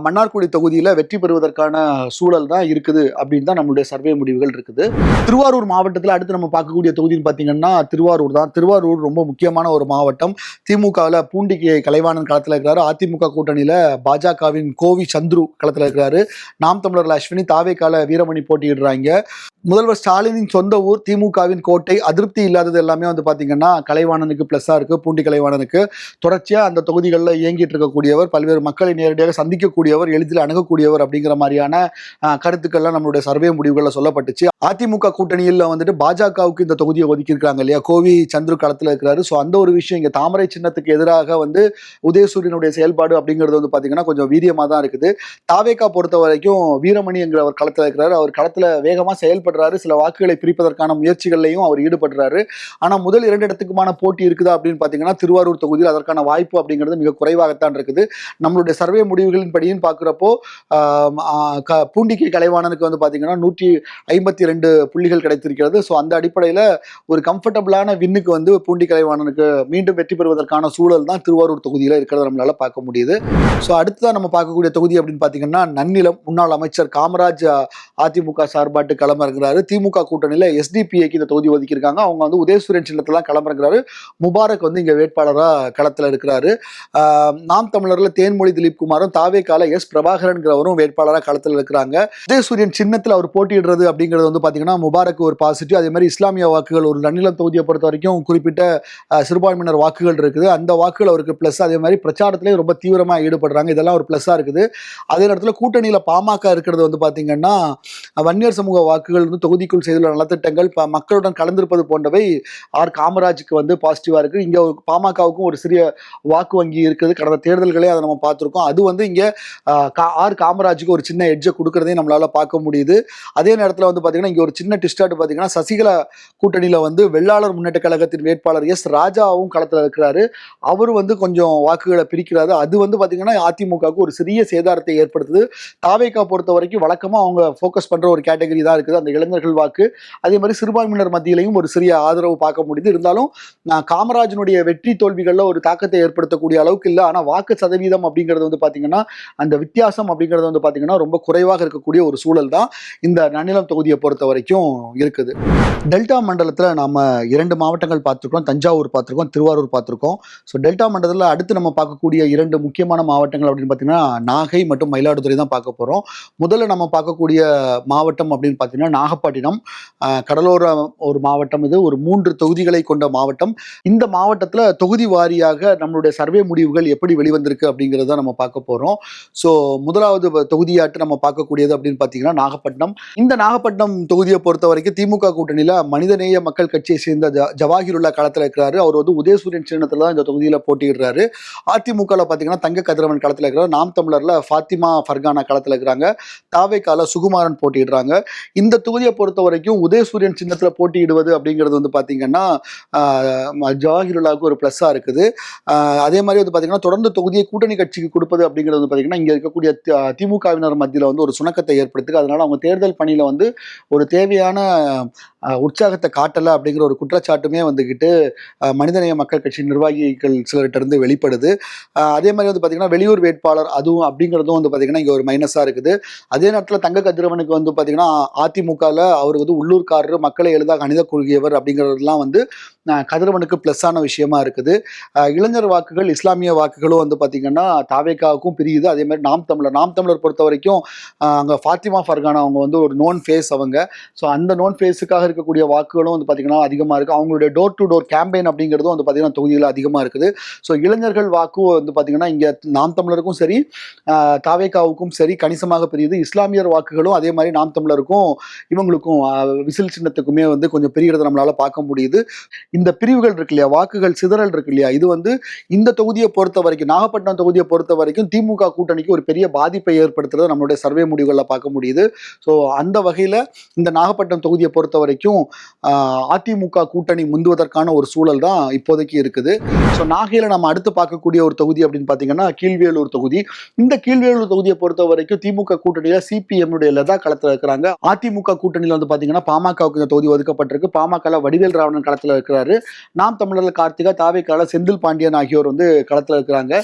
மன்னார்குடி தொகுதியில் வெற்றி பெறுவதற்கான சூழல் தான் இருக்குது அப்படின்னு தான் நம்மளுடைய சர்வே முடிவுகள் இருக்குது. திருவாரூர் மாவட்டத்தில் அடுத்து நம்ம பார்க்கக்கூடிய தொகுதின்னு பார்த்தீங்கன்னா திருவாரூர் தான். திருவாரூர் ரொம்ப முக்கியமான ஒரு மாவட்டம். திமுகவில் பூண்டிக்கு கலைவாணன் களத்தில் இருக்கிறாரு. அதிமுக கூட்டணியில் பாஜகவின் கோவி சந்துரு களத்தில் இருக்கிறாரு. நாம் தமிழர்ல அஸ்வினி, தாவேக்கால வீரமணி போட்டியிடுறாங்க. முதல்வர் ஸ்டாலினின் சொந்த ஊர், திமுகவின் கோட்டை, அதிருப்தி இல்லாதது எல்லாமே வந்து பார்த்தீங்கன்னா கலைவாணனுக்கு பிளஸ்ஸாக இருக்கு பூண்டி கலைவாணனுக்கு. தொடர்ச்சியா அந்த தொகுதிகளில் இயங்கிட்டு இருக்கக்கூடியவர், பல்வேறு மக்களை நேரடியாக சந்திக்கக்கூடியவர், எளிதில் அணுகக்கூடியவர் அப்படிங்கிற மாதிரியான கருத்துக்கள்லாம் நம்மளுடைய சர்வே முடிவுகளில் சொல்லப்பட்டுச்சு. அதிமுக கூட்டணியில் வந்துட்டு பாஜகவுக்கு இந்த தொகுதியை ஒதுக்கி இருக்காங்க இல்லையா, கோவி சந்துரு களத்தில் இருக்கிறாரு. ஸோ அந்த ஒரு விஷயம் இங்கே தாமரை சின்னத்துக்கு எதிராக வந்து உதயசூரியனுடைய செயல்பாடு அப்படிங்கிறது வந்து பார்த்தீங்கன்னா கொஞ்சம் வீரியமாக தான் இருக்குது. தாவேகா பொறுத்த வரைக்கும் வீரமணி என்கிறவர் களத்தில் இருக்கிறாரு. அவர் களத்தில் வேகமாக செயல்படுறாரு. சில வாக்குகளை பிரிப்பதற்கான முயற்சிகள்லையும் அவர் ஈடுபடுறாரு. ஆனால் முதல் 2 இடத்துக்குமான போட்டி இருக்குதா அப்படின்னு பார்த்தீங்கன்னா திருவாரூர் தொகுதியில் அதற்கான வாய்ப்பு அப்படிங்கிறது மிக குறைவாகத்தான் இருக்குது. நம்மளுடைய சர்வே முடிவுகளின் படியும் பார்க்குறப்போ பூண்டிகை கலைவாணனுக்கு வந்து பார்த்தீங்கன்னா 152 புள்ளிகள் கிடைத்திருக்கிறது. ஸோ அந்த அடிப்படையில் ஒரு கம்ஃபர்டபுளான வின்னுக்கு வந்து பூண்டி கலைவாணனுக்கு மீண்டும் வெற்றி பெறுவதற்கான சூழல் தான் திருவாரூர் தொகுதியில் இருக்கிறத நம்மளால பார்க்க முடியுது. ஸோ அடுத்ததான் நம்ம பார்க்கக்கூடிய தொகுதி அப்படின்னு பார்த்தீங்கன்னா நன்னிலம். முன்னாள் அமைச்சர் காமராஜ் அதிமுக சார்பாட்டு களமிறங்குறாரு. திமுக கூட்டணியில் எஸ்டிபிஐக்கு இந்த தொகுதி ஒதுக்கியிருக்காங்க. அவங்க வந்து உதயசூரியன் சின்னத்தில் தான் களமிறங்குறாரு. முபாரக் வந்து இங்கே வேட்பாளராக களத்தில் இருக்கிறாரு. நாம் தமிழர்ல தேன்மொழி திலீப் குமாரும், தாவேகால எஸ் பிரபாகரன்கிறவரும் வேட்பாளராக களத்தில் இருக்கிறாங்க. உதயசூரியன் சின்னத்தில் அவர் போட்டியிடுறது அப்படிங்கிறது வந்து பார்த்தீங்கன்னா முபாரக் ஒரு பாசிட்டிவ். அதே மாதிரி இஸ்லாமிய வாக்குகள் ஒரு நன்னிலம் தொகுதியை பொறுத்த வரைக்கும் குறிப்பிட்ட சிறுபான்மையினர் வாக்குகள் இருக்குது. அந்த வாக்குகள் அவருக்கு பிளஸ். அதே மாதிரி பிரச்சாரத்திலேயே ரொம்ப தீவிரமாக ஈடுபடுறாங்க. இதெல்லாம் ஒரு பிளஸ்ஸாக இருக்குது. அதே நேரத்தில் கூட்டணியில் பாமக இருக்கிறது வந்து பார்த்தீங்கன்னா வன்னியர் சமூக வாக்குகள் வந்து தொகுதிக்குள் செய்துள்ள நலத்திட்டங்கள் மக்களுடன் கலந்திருப்பது போன்றவை காமராஜுக்கு வந்து பாசிட்டிவாக இருக்குது. இங்கே பாமகவுக்கும் ஒரு சிறிய வாக்கு வங்கி இருக்குது. கடந்த தேர்தல்களே அதை நம்ம பார்த்துருக்கோம். அது வந்து இங்கே காமராஜுக்கு ஒரு சின்ன எட்ஜை கொடுக்கறதையும் நம்மளால பார்க்க முடியுது. அதே நேரத்தில் வந்து பார்த்தீங்கன்னா இங்கே ஒரு சின்ன டிஸ்டார்ட் பார்த்தீங்கன்னா சசிகலா கூட்டணியில் வந்து வெள்ளாளர் முன்னேற்ற கழகத்தின் வேட்பாளர் எஸ் ராஜாவும் களத்தில் இருக்கிறாரு. அவரும் வந்து கொஞ்சம் வாக்குகளை பிரிக்கிறாரு. அது வந்து பார்த்தீங்கன்னா அதிமுகவுக்கு ஒரு சிறிய சேதாரத்தை ஏற்படுத்துது. தாவேகா பொறுத்த வரைக்கும் வழக்கமாக அவங்க ஃபோக்கஸ் பண்ணுற ஒரு கேட்டகரி தான் இருக்குது, அந்த இளைஞர்கள் வாக்கு. அதே மாதிரி சிறுபான்மையினர் மத்தியிலையும் ஒரு சிறிய ஆதரவு பார்க்க முடியுது. இருந்தாலும் காமராஜனுடைய வெற்றி தோல்விகளில் ஒரு தாக்கத்தை ஏற்படுத்தக்கூடிய அளவுக்கு இல்லை. ஆனால் வாக்கு சதவீதம் அப்படிங்கிறது வந்து பார்த்தீங்கன்னா அந்த வித்தியாசம் அப்படிங்கிறது வந்து பார்த்தீங்கன்னா ரொம்ப குறைவாக இருக்கக்கூடிய ஒரு சூழல் தான் இந்த நன்னிலம் தொகுதியை பொறுத்த வரைக்கும் இருக்குது. டெல்டா மண்டலத்தில் நாம் 2 மாவட்டங்கள் பார்த்துருக்கோம். தஞ்சாவூர் பார்த்துருக்கோம், திருவாரூர் பார்த்துருக்கோம். ஸோ டெல்டா மண்டலத்தில் அடுத்து நம்ம பார்க்கக்கூடிய 2 முக்கியமான மாவட்டங்கள் அப்படின்னு பார்த்தீங்கன்னா நாகை மற்றும் மயிலாடுதுறை தான் பார்க்க போகிறோம். முதல்ல நம்ம பார்க்கக்கூடிய மாவட்டம் அப்படின்னு பார்த்தீங்கன்னா நாகப்பட்டினம். கடலோர ஒரு மாவட்டம். இது ஒரு 3 தொகுதிகளை கொண்ட மாவட்டம். இந்த மாவட்டத்தில் தொகுதி வாரியாக நம்மளுடைய சர்வே முடிவுகள் எப்படி வெளிவந்திருக்கு அப்படிங்கிறத நம்ம பார்க்க போகிறோம். ஸோ முதலாவது தொகுதியாட்டு நம்ம பார்க்கக்கூடியது அப்படின்னு பார்த்தீங்கன்னா நாகப்பட்டினம். இந்த நாகப்பட்டினம் தொகுதியை பொறுத்த வரைக்கும் திமுக கூட்டணியில் மனிதநேய மக்கள் கட்சியை சேர்ந்த ஜவாஹிருல்லா களத்தில் இருக்கிறாரு. அவர் வந்து உதயசூரியன் சின்னத்தில் தான் இந்த தொகுதியில் போட்டியிடுறாரு. அதிமுகவில் பார்த்தீங்கன்னா தங்க கதிரவன் களத்தில் இருக்கிறார். நாம் தமிழரில் ஃபாத்திமா ஃபர்கானா களத்தில் இருக்கிறாங்க. தாவேகால சுகுமாரன் போட்டியிடுறாங்க. இந்த தொகுதியை பொறுத்த வரைக்கும் உதயசூரியன் சின்னத்தில் போட்டியிடுவது அப்படிங்கிறது வந்து பார்த்தீங்கன்னா ஜவாஹிருல்லாவுக்கு ஒரு ப்ளஸ்ஸாக இருக்குது. அதே மாதிரி வந்து பார்த்தீங்கன்னா தொடர்ந்து தொகுதியை கூட்டணி கட்சிக்கு கொடுப்பது அப்படிங்கிறது வந்து பார்த்தீங்கன்னா இங்கே இருக்கக்கூடிய திமுகவினர் மத்தியில் வந்து ஒரு சுணக்கத்தை ஏற்படுத்துது. அதனால அவங்க தேர்தல் பணியில் வந்து ஒரு தேவையான உற்சாகத்தை காட்டலை அப்படிங்கிற ஒரு குற்றச்சாட்டுமே வந்துக்கிட்டு மனிதநேய மக்கள் கட்சி நிர்வாகிகள் சிலர்கிட்ட இருந்து வெளிப்படுது. அதே மாதிரி வந்து பார்த்தீங்கன்னா வெளியூர் வேட்பாளர் அதுவும் அப்படிங்கிறதும் வந்து பார்த்தீங்கன்னா இங்கே ஒரு மைனஸாக இருக்குது. அதே நேரத்தில் தங்க கதிரவனுக்கு வந்து பார்த்தீங்கன்னா அதிமுகவில் அவர் வந்து உள்ளூர்காரர், மக்களை எளிதாக அணிதக்கூடியவர் அப்படிங்கிறதுலாம் வந்து கதிரவனுக்கு ப்ளஸ்ஸான விஷயமா இருக்குது. இளைஞர் வாக்குகள், இஸ்லாமிய வாக்குகளும் வந்து பார்த்தீங்கன்னா தாவேகாவுக்கும் பிரியுது. அதே மாதிரி நாம் தமிழர் பொறுத்த வரைக்கும் அங்கே ஃபாத்திமா ஃபர்கானா அவங்க வந்து ஒரு நோன் ஃபேஸ் அவங்க. ஸோ அந்த நோன் ஃபேஸுக்காக இருக்கக்கூடிய வாக்குகளும் வந்து பார்த்தீங்கன்னா அதிகமாக இருக்குது. அவங்களுடைய டோர் டு டோர் கேம்பெயின் அப்படிங்கிறதும் வந்து பார்த்தீங்கன்னா தொகுதியில் அதிகமாக இருக்குது. ஸோ இளைஞர்கள் வாக்கு வந்து பார்த்தீங்கன்னா இங்கே நாம் தமிழருக்கும் சரி தாவேகாவுக்கும் சரி கணிசமாக பிரியுது. இஸ்லாமியர் வாக்குகளும் அதே மாதிரி நாம் தமிழருக்கும் இவங்களுக்கும் விசில் சின்னத்துக்குமே வந்து கொஞ்சம் பிரிகிறத நம்மளால பார்க்க முடியுது. இந்த பிரிவுகள் இருக்கு இல்லையா, வாக்குகள் சிதறல் இருக்கு இல்லையா, இது வந்து இந்த தொகுதியை பொறுத்த வரைக்கும் நாகப்பட்டினம் தொகுதியை பொறுத்த வரைக்கும் திமுக கூட்டணிக்கு ஒரு பெரிய பாதிப்பை ஏற்படுத்துறது நம்மளுடைய சர்வே முடிவுகளில் பார்க்க முடியுது. ஸோ அந்த வகையில் இந்த நாகப்பட்டினம் தொகுதியை பொறுத்த வரைக்கும் அதிமுக கூட்டணி முந்துவதற்கான ஒரு சூழல் தான் இப்போதைக்கு இருக்குது. ஸோ நாகையில் நம்ம அடுத்து பார்க்கக்கூடிய ஒரு தொகுதி அப்படின்னு பார்த்தீங்கன்னா கீழ்வேலூர் தொகுதி. இந்த கீழ்வேலூர் தொகுதியை பொறுத்த வரைக்கும் திமுக கூட்டணியில் சிபிஎம் லதா களத்தில் இருக்கிறாங்க. அதிமுக கூட்டணியில் வந்து பார்த்தீங்கன்னா பாமகவுக்கு இந்த தொகுதி ஒதுக்கப்பட்டிருக்கு. பாமக வடிவேல் ராவணன் களத்தில் இருக்கிறாரு. நாம் தமிழர் கார்த்திகா, தாவேகால செந்தில் பாண்டியன் ஆகியோர் வந்து களத்தில் இருக்கிறாங்க.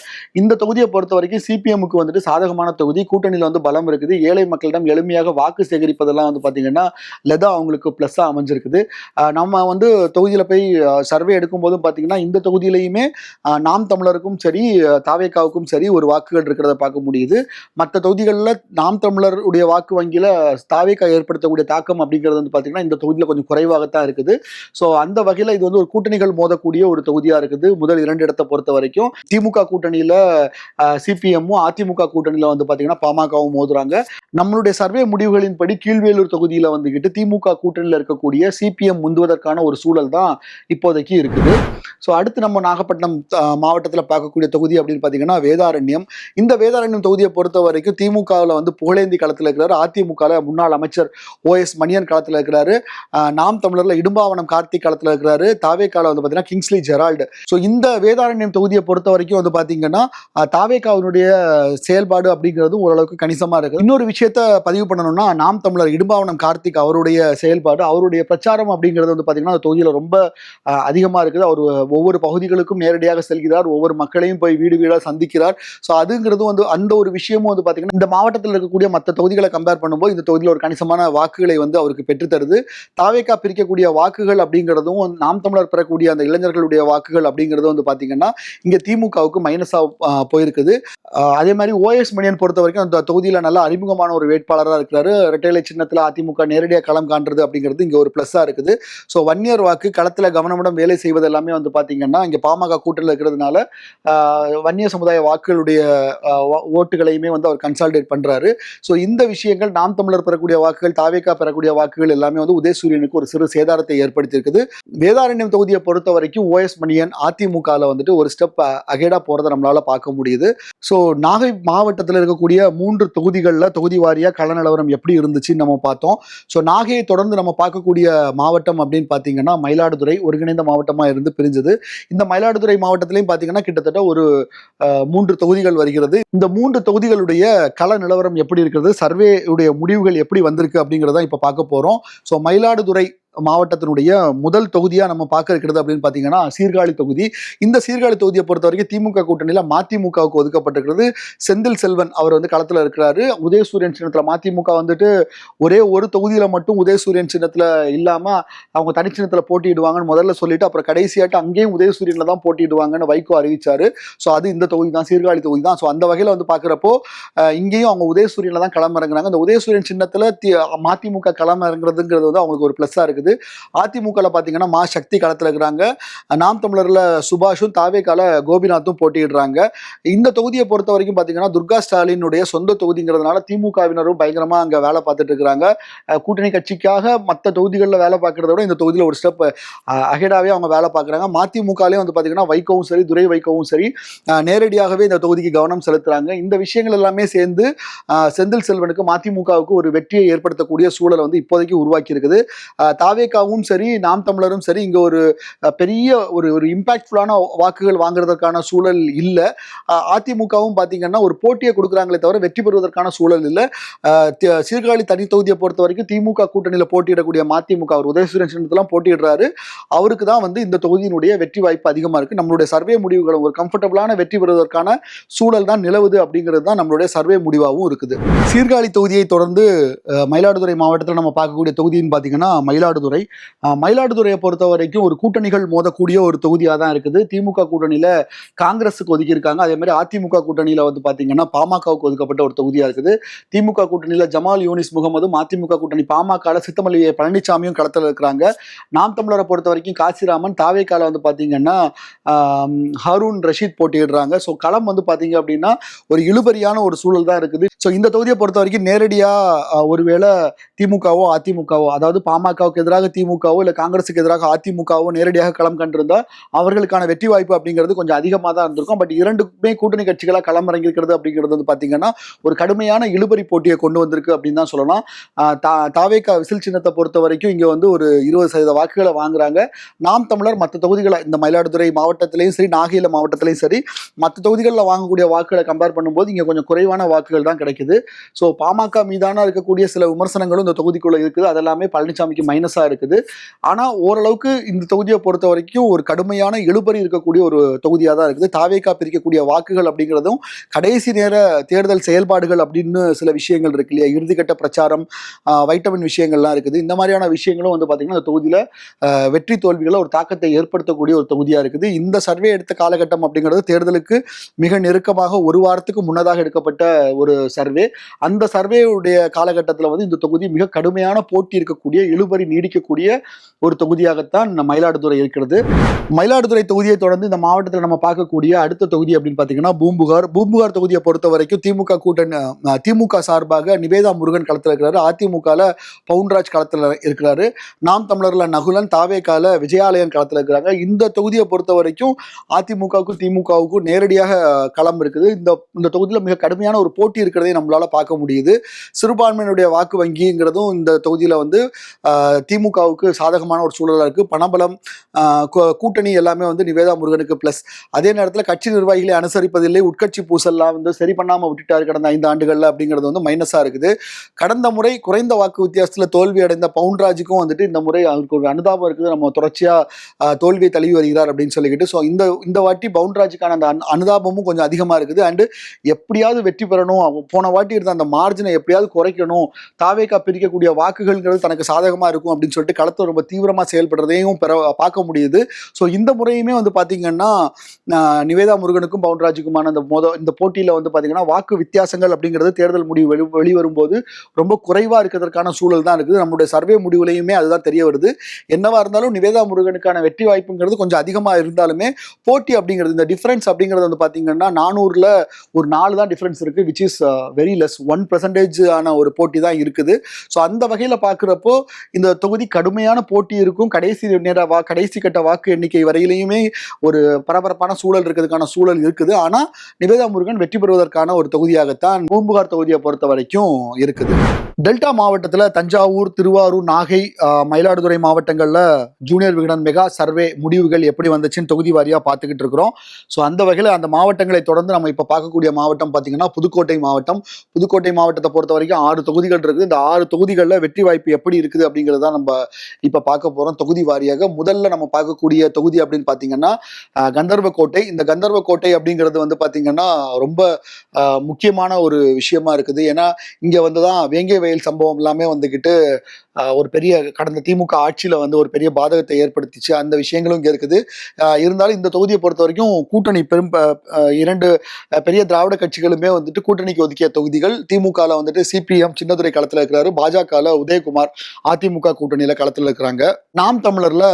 இந்த தொகுதியை பொறுத்த வரைக்கும் சிபிஎம்முக்கு வந்துட்டு சாதகமான தொகுதி. கூட்டணியில் வந்து பலம் இருக்குது. ஏழை மக்களிடம் எளிமையாக வாக்கு சேகரிப்பதெல்லாம் வந்து பார்த்தீங்கன்னா லதா அவங்களுக்கு ப்ளஸ்ஸாக அமைஞ்சிருக்குது. நம்ம வந்து தொகுதியில் போய் சர்வே எடுக்கும் போதும் பார்த்தீங்கன்னா இந்த தொகுதியிலையுமே நாம் தமிழருக்கும் சரி தாவேகாவுக்கும் சரி ஒரு வாக்குகள் இருக்கிறத பார்க்க முடியுது. மற்ற தொகுதிகளில் நாம் தமிழருடைய வாக்கு வங்கியில் தாவேகா ஏற்படுத்தக்கூடிய தாக்கம் அப்படிங்கிறது வந்து பார்த்தீங்கன்னா இந்த தொகுதியில் கொஞ்சம் குறைவாகத்தான் இருக்குது. ஸோ அந்த வகையில் இது வந்து ஒரு கூட்டணிகள் மோதக்கூடிய ஒரு தொகுதியா இருக்குது. முதல் 2 இடத்தை பொறுத்த வரைக்கும் திமுக கூட்டணியில சிபிஎம்மும், அதிமுக கூட்டணியில வந்து பார்த்தீங்கன்னா பாமகவும் மோதுறாங்க. நம்மளுடைய சர்வே முடிவுகளின்படி கீழ்வேலூர் தொகுதியில வந்துகிட்டு திமுக கூட்டணியில இருக்கக்கூடிய சிபிஎம் முந்துவதற்கான ஒரு சூழல் தான் இப்போதைக்கு இருக்குது. ஸோ அடுத்து நம்ம நாகப்பட்டினம் மாவட்டத்தில் பார்க்கக்கூடிய தொகுதி அப்படின்னு பார்த்தீங்கன்னா வேதாரண்யம். இந்த வேதாரண்யம் தொகுதியை பொறுத்த வரைக்கும் திமுகவில் வந்து புகழேந்தி களத்தில் இருக்கிறாரு, அதிமுகவில் முன்னாள் அமைச்சர் OS மணியன் களத்தில் இருக்கிறாரு, நாம் தமிழர்ல இடும்பாவனம் கார்த்திக் களத்தில் இருக்கிறாரு, தாவேகால வந்து பார்த்தீங்கன்னா கிங்ஸ்லி ஜெரால்டு. ஸோ இந்த வேதாரண்யம் தொகுதியை பொறுத்த வரைக்கும் வந்து பார்த்தீங்கன்னா தாவேகாவினுடைய செயல்பாடு அப்படிங்கிறது ஓரளவுக்கு கணிசமா இருக்கு. இன்னொரு விஷயத்த பதிவு பண்ணணும்னா நாம் தமிழர் இடும்பாவனம் கார்த்திக் அவருடைய செயல்பாடு, அவருடைய பிரச்சாரம் அப்படிங்கிறது வந்து பார்த்தீங்கன்னா அந்த தொகுதியில் ரொம்ப அதிகமாக இருக்குது. அவர் ஒவ்வொரு பகுதிகளுக்கும் நேரடியாக செல்கிறார், ஒவ்வொரு மக்களையும் போய் வீடு வீடாக சந்திக்கிறார். ஸோ அதுங்கிறது வந்து அந்த ஒரு விஷயமும் வந்து பார்த்தீங்கன்னா இந்த மாவட்டத்தில் இருக்கக்கூடிய மற்ற தொகுதிகளை கம்பேர் பண்ணும்போது இந்த தொகுதியில் ஒரு கணிசமான வாக்குகளை வந்து அவருக்கு பெற்றுத்தருது. தாவேகா பிரிக்கக்கூடிய வாக்குகள் அப்படிங்கிறதும் நாம் தமிழர் பெறக்கூடிய அந்த இளைஞர்களுடைய வாக்குகள் அப்படிங்கிறது வந்து பார்த்தீங்கன்னா இங்கே திமுகவுக்கு மைனஸாக போயிருக்குது. அதே மாதிரி OS மணியன் பொறுத்த வரைக்கும் அந்த தொகுதியில் நல்ல அறிமுகமான ஒரு வேட்பாளராக இருக்கிறாரு. இரட்டைலை சின்னத்தில் அதிமுக நேரடியாக களம் காண்றது அப்படிங்கிறது இங்கே ஒரு ப்ளஸ்ஸாக இருக்குது. ஸோ வன்னியர் வாக்கு களத்தில் கவனமுடன் வேலை செய்வது எல்லாமே வந்து பார்த்தீங்கன்னா இங்கே பாமக கூட்டணியில் இருக்கிறதுனால வன்னிய சமுதாய வாக்குகளுடைய ஓட்டுகளையுமே வந்து அவர் கன்சால்டேட் பண்றாரு. ஸோ இந்த விஷயங்கள் நாம் தமிழர் பெறக்கூடிய வாக்குகள், தாவேகா பெறக்கூடிய வாக்குகள் எல்லாமே வந்து உதயசூரியனுக்கு ஒரு சிறு சேதாரத்தை ஏற்படுத்தி இருக்குது. வேதாரண்யம் தொகுதியை பொறுத்த வரைக்கும் OS மணியன் அதிமுகவில் வந்துட்டு ஒரு ஸ்டெப் அகேடா போறதை நம்மளால பார்க்க முடியுது. ஸோ நாகை மாவட்டத்தில் இருக்கக்கூடிய 3 தொகுதிகளில் தொகுதி வாரியாக கள நிலவரம் எப்படி இருந்துச்சுன்னு நம்ம பார்த்தோம். ஸோ நாகையை தொடர்ந்து நம்ம பார்க்கக்கூடிய மாவட்டம் அப்படின்னு பார்த்தீங்கன்னா மயிலாடுதுறை ஒருங்கிணைந்த மாவட்டமாக இருந்து பிரிஞ்சது. இந்த மயிலாடுதுறை மாவட்டத்திலையும் பார்த்தீங்கன்னா கிட்டத்தட்ட ஒரு 3 தொகுதிகள் வருகிறது. இந்த 3 தொகுதிகளுடைய கள நிலவரம் எப்படி இருக்கிறது, சர்வே உடைய முடிவுகள் எப்படி வந்திருக்கு அப்படிங்கிறத இப்போ பார்க்க போறோம். ஸோ மயிலாடுதுறை மாவட்டத்தினுடைய முதல் தொகுதியா நம்ம பார்க்க இருக்கிறது அப்படின்னு பார்த்தீங்கன்னா சீர்காழி தொகுதி. இந்த சீர்காழி தொகுதியை பொறுத்த வரைக்கும் திமுக கூட்டணியில் மதிமுகவுக்கு ஒதுக்கப்பட்டிருக்கிறது. செந்தில் செல்வன் அவர் வந்து களத்தில் இருக்கிறாரு. உதயசூரியன் சின்னத்தில் மதிமுக வந்துட்டு ஒரே ஒரு தொகுதியில மட்டும் உதயசூரியன் சின்னத்தில் இல்லாம அவங்க தனிச்சின்னத்தில் போட்டியிடுவாங்கன்னு முதல்ல சொல்லிட்டு அப்புறம் கடைசியாட்டு அங்கேயும் உதயசூரியன்ல தான் போட்டியிடுவாங்கன்னு வைகோ அறிவிச்சாரு. ஸோ அது இந்த தொகுதி தான், சீர்காழி தொகுதி தான். ஸோ அந்த வகையில் வந்து பார்க்குறப்போ இங்கேயும் அவங்க உதயசூரியன்ல தான் களமிறங்குறாங்க. இந்த உதயசூரியன் சின்னத்தில் மதிமுக களமிறங்குறதுங்கிறது வந்து அவங்களுக்கு ஒரு ப்ளஸ்ஸாக இருக்குது. அதிமுக பாத்தீங்கன்னா மா சக்தி களத்துல இருக்கிறாங்க. நாம் தமிழர்ல சுபாஷும் தாவேகால கோபிநாத்தும் போட்டியிடுறாங்க. இந்த தொகுதியை பொறுத்த வரைக்கும் பாத்தீங்கன்னா துர்கா ஸ்டாலினுடைய சொந்த தொகுதிங்கிறதுனால திமுகவினரும் பயங்கரமா அங்க வேலை பார்த்துட்டு இருக்கிறாங்க. கூட்டணி கட்சிக்காக மற்ற தொகுதிகளில் வேலை பார்க்கறத விட இந்த தொகுதியில் ஒரு ஸ்டெப் அஹெடாவே அவங்க வேலை பார்க்குறாங்க. மதிமுகலையும் வந்து பாத்தீங்கன்னா வைகோவும் சரி, துரை வைகோவும் சரி நேரடியாகவே இந்த தொகுதிக்கு கவனம் செலுத்துறாங்க. இந்த விஷயங்கள் எல்லாமே சேர்ந்து செந்தில் செல்வனுக்கு மதிமுகவுக்கு ஒரு வெற்றியை ஏற்படுத்தக்கூடிய சூழலை வந்து இப்போதைக்கு உருவாக்கி இருக்குது. தாவேகாவும் சரி, நாம் தமிழரும் சரி இங்க ஒரு பெரிய ஒரு இம்பாக்ட்ஃபுல்லான வாக்குகள் வாங்குறதற்கான சூழல் இல்லை. அதிமுகவும் பார்த்தீங்கன்னா ஒரு போட்டியை கொடுக்குறாங்களே தவிர வெற்றி பெறுவதற்கான சூழல் இல்லை. சீர்காழி தனி தொகுதியை பொறுத்த வரைக்கும் திமுக கூட்டணியில் போட்டியிடக்கூடிய மதிமுக அவர் உதயசூரியன் சின்னத்தெல்லாம் போட்டியிடுறாரு. அவருக்கு தான் வந்து இந்த தொகுதியினுடைய வெற்றி வாய்ப்பு அதிகமாக இருக்கு. நம்மளுடைய சர்வே முடிவுகளும் ஒரு கம்ஃபர்டபுளான வெற்றி பெறுவதற்கான சூழல் தான் நிலவுது அப்படிங்கிறது தான் நம்மளுடைய சர்வே முடிவாகவும் இருக்குது. சீர்காழி தொகுதியை தொடர்ந்து மயிலாடுதுறை மாவட்டத்தில் நம்ம பார்க்கக்கூடிய தொகுதின்னு பார்த்தீங்கன்னா மயிலாடுதுறையை பொறுத்த வரைக்கும் ஒரு கூட்டணிகள் மோதக்கூடிய ஒரு தொகுதியாக தான் இருக்குது. திமுக கூட்டணியில காங்கிரஸுக்கு ஒதுக்கி இருக்காங்க. அதே மாதிரி அதிமுக கூட்டணியில வந்து பாத்தீங்கன்னா பாமகவுக்கு ஒதுக்கப்பட்ட ஒரு தொகுதியா இருக்குது. திமுக கூட்டணியில ஜமால் யூனிஸ் முகமதும், அதிமுக கூட்டணி பாமக சித்தமல்லி பழனிசாமியும் களத்தில் இருக்கிறாங்க. நாம் தமிழரை பொறுத்த வரைக்கும் காசிராமன், தாவேகால வந்து பாத்தீங்கன்னா ஹாரூன் ரஷீத் போட்டியிடுறாங்க. ஸோ களம் வந்து பாத்தீங்க அப்படின்னா ஒரு இழுபறியான ஒரு சூழல் தான் இருக்குது. ஸோ இந்த தொகுதியை பொறுத்த வரைக்கும் நேரடியா ஒருவேளை திமுகவோ அதிமுகவோ, அதாவது பாமகவுக்கு எதிராக திமுகவோ இல்லை காங்கிரஸுக்கு எதிராக அதிமுகவோ நேரடியாக களம் கண்டிருந்தா அவர்களுக்கான வெற்றி வாய்ப்பு அப்படிங்கிறது கொஞ்சம் அதிகமாக தான் இருந்திருக்கும். பட் இரண்டுக்குமே கூட்டணி கட்சிகளாக களம் இறங்கியிருக்கிறது அப்படிங்கிறது வந்து பார்த்தீங்கன்னா ஒரு கடுமையான இழுபறி போட்டியை கொண்டு வந்திருக்கு அப்படின்னு தான் சொல்லலாம். தாவேகா விசில் சின்னத்தை பொறுத்த வரைக்கும் இங்கே வந்து ஒரு 20% வாக்குகளை வாங்குறாங்க. நாம் தமிழர் மற்ற தொகுதிகளை இந்த மயிலாடுதுறை மாவட்டத்திலையும் சரி, நாகையில மாவட்டத்திலையும் சரி, மற்ற தொகுதிகளில் வாங்கக்கூடிய வாக்குகளை கம்பேர் பண்ணும்போது இங்கே கொஞ்சம் குறைவான வாக்குகள் தான் கிடைக்குது. ஸோ பாமக மீதான இருக்கக்கூடிய சில விமர்சனங்களும் இந்த தொகுதிக்குள்ள இருக்குது. அதெல்லாமே பழனிசாமிக்கு மைனஸாக மைனஸா இருக்குது. ஆனா ஓரளவுக்கு இந்த தொகுதியை பொறுத்த வரைக்கும் ஒரு கடுமையான இழுபறி இருக்கக்கூடிய ஒரு தொகுதியா தான் இருக்குது. தாவேகா பிரிக்கக்கூடிய வாக்குகள் அப்படிங்கிறதும் கடைசி நேர தேர்தல் செயல்பாடுகள் அப்படின்னு சில விஷயங்கள் இருக்கு இல்லையா, இறுதிக்கட்ட பிரச்சாரம், வைட்டமின் விஷயங்கள்லாம் இருக்குது. இந்த மாதிரியான விஷயங்களும் வந்து பாத்தீங்கன்னா இந்த தொகுதியில வெற்றி தோல்விகளை ஒரு தாக்கத்தை ஏற்படுத்தக்கூடிய ஒரு தொகுதியா இருக்குது. இந்த சர்வே எடுத்த காலகட்டம் அப்படிங்கிறது தேர்தலுக்கு மிக நெருக்கமாக ஒரு வாரத்துக்கு முன்னதாக எடுக்கப்பட்ட ஒரு சர்வே. அந்த சர்வேவுடைய காலகட்டத்தில் வந்து இந்த தொகுதி மிக கடுமையான போட்டி இருக்கக்கூடிய, இழுபறி நீடிக்கக்கூடிய ஒரு தொகுதியாகத்தான் மயிலாடுதுறை இருக்கிறது. மயிலாடுதுறை தொகுதியை தொடர்ந்து இந்த மாவட்டத்தில் நம்ம பார்க்கக்கூடிய அடுத்த தொகுதி அப்படின்னு பார்த்தீங்கன்னா பூம்புகார். பூம்புகார் தொகுதியை பொறுத்த வரைக்கும் திமுக சார்பாக நிவேதா முருகன் களத்தில் இருக்கிறாரு. அதிமுகவில் பவுன்ராஜ் களத்தில் இருக்கிறாரு. நாம் தமிழர்ல நகுலன், தாவேகால விஜயாலயன் களத்தில் இருக்கிறாங்க. இந்த தொகுதியை பொறுத்த வரைக்கும் அதிமுகவுக்கும் திமுகவுக்கும் நேரடியாக களம் இருக்குது. இந்த தொகுதியில் மிக கடுமையான ஒரு போட்டி இருக்கிறதை நம்மளால பார்க்க முடியுது. சிறுபான்மையினுடைய வாக்கு வங்கிங்கிறதும் இந்த தொகுதியில வந்து திமுகவுக்கு சாதகமான ஒரு சூழலா இருக்கு. பணபலம், கூட்டணி எல்லாமே வந்து நிவேதா முருகனுக்கு பிளஸ். அதே நேரத்தில் கட்சி நிர்வாகிகளை அனுசரிப்பதில்லை, உட்கட்சி பூசல்லாம் வந்து சரி பண்ணாம விட்டுட்டாரு கடந்த 5 ஆண்டுகள்ல அப்படிங்கிறது வந்து மைனஸா இருக்குது. கடந்த முறை குறைந்த வாக்கு வித்தியாசத்தில் தோல்வி அடைந்த பவுன்ராஜுக்கும் வந்துட்டு இந்த முறை அவருக்கு ஒரு அனுதாபம் இருக்குது. நம்ம தொடர்ச்சியா தோல்வியை தழுவி வருகிறார் அப்படின்னு சொல்லிக்கிட்டு, ஸோ இந்த வாட்டி பவுன்ராஜுக்கான அந்த அனுதாபமும் கொஞ்சம் அதிகமா இருக்குது. அண்டு எப்படியாவது வெற்றி பெறணும், போன வாட்டி இருந்த அந்த மார்ஜினை எப்படியாவது குறைக்கணும், தாவேகா பிரிக்கக்கூடிய வாக்குகள்ங்கிறது தனக்கு சாதகமா இருக்கும் அப்படின்னு சொல்லிட்டு களத்தை ரொம்ப தீவிரமா செயல்படுறதையும் பார்க்க முடியுது. ஸோ இந்த முறையுமே வந்து பாத்தீங்கன்னா நிவேதா முருகனுக்கும் பவுன்ராஜுக்குமான இந்த போட்டியில வந்து பாத்தீங்கன்னா வாக்கு வித்தியாசங்கள் அப்படிங்கிறது தேர்தல் முடிவு வெளிவரும்போது ரொம்ப குறைவா இருக்கிறதுக்கான சூழல் தான் இருக்குது. நம்மளுடைய சர்வே முடிவுலையுமே அதுதான் தெரிய வருது. என்னவா இருந்தாலும் நிவேதா முருகனுக்கான வெற்றி வாய்ப்புங்கிறது கொஞ்சம் அதிகமா இருந்தாலுமே போட்டி அப்படிங்கிறது, இந்த டிஃபரன்ஸ் அப்படிங்கிறது வந்து பாத்தீங்கன்னா 400ல ஒரு 4 தான் டிஃபரன்ஸ் இருக்கு, விச் இஸ் வெரி லெஸ். 1% ஆன ஒரு போட்டி தான் இருக்குது. ஸோ அந்த வகையில பாக்குறப்போ இந்த தொகுதி கடுமையான போட்டி இருக்கும். கடைசி கட்ட வாக்கு எண்ணிக்கை வரையிலையுமே ஒரு பரபரப்பான சூழல் இருக்கிறதுக்கான சூழல் இருக்குது. ஆனா நிவேதா முருகன் வெற்றி பெறுவதற்கான ஒரு தொகுதியாகத்தான் பூம்புகார் தொகுதியை பொறுத்த வரைக்கும் இருக்குது. டெல்டா மாவட்டத்தில் தஞ்சாவூர், திருவாரூர், நாகை, மயிலாடுதுறை மாவட்டங்களில் ஜூனியர் விகடன் மெகா சர்வே முடிவுகள் எப்படி வந்துச்சுன்னு தொகுதி வாரியாக பார்த்துக்கிட்டு இருக்கிறோம். ஸோ அந்த வகையில் அந்த மாவட்டங்களை தொடர்ந்து நம்ம இப்போ பார்க்கக்கூடிய மாவட்டம் பார்த்தீங்கன்னா புதுக்கோட்டை மாவட்டம். புதுக்கோட்டை மாவட்டத்தை பொறுத்த வரைக்கும் 6 தொகுதிகள் இருக்குது. இந்த 6 தொகுதிகளில் வெற்றி வாய்ப்பு எப்படி இருக்குது அப்படிங்கிறது தான் நம்ம இப்போ பார்க்க போகிறோம் தொகுதி வாரியாக. முதல்ல நம்ம பார்க்கக்கூடிய தொகுதி அப்படின்னு பார்த்தீங்கன்னா கந்தர்வக்கோட்டை. இந்த கந்தர்வக்கோட்டை அப்படிங்கிறது வந்து பார்த்தீங்கன்னா ரொம்ப முக்கியமான ஒரு விஷயமா இருக்குது. ஏன்னா இங்கே வந்து தான் வேங்கை வயல் சம்பவம் எல்லாமே வந்துக்கிட்டு ஒரு பெரிய கடந்த திமுக ஆட்சியில் வந்து ஒரு பெரிய பாதகத்தை ஏற்படுத்திச்சு. அந்த விஷயங்களும் இங்கே இருக்குது. இருந்தாலும் இந்த தொகுதியை பொறுத்த வரைக்கும் கூட்டணி 2 பெரிய திராவிட கட்சிகளுமே வந்துட்டு கூட்டணிக்கு ஒதுக்கிய தொகுதிகள். திமுகவில் வந்துட்டு சிபிஎம் சின்னதுரை களத்தில் இருக்கிறாரு, பாஜகவில் உதயகுமார் அதிமுக கூட்டணியில் களத்தில் இருக்கிறாங்க. நாம் தமிழர்ல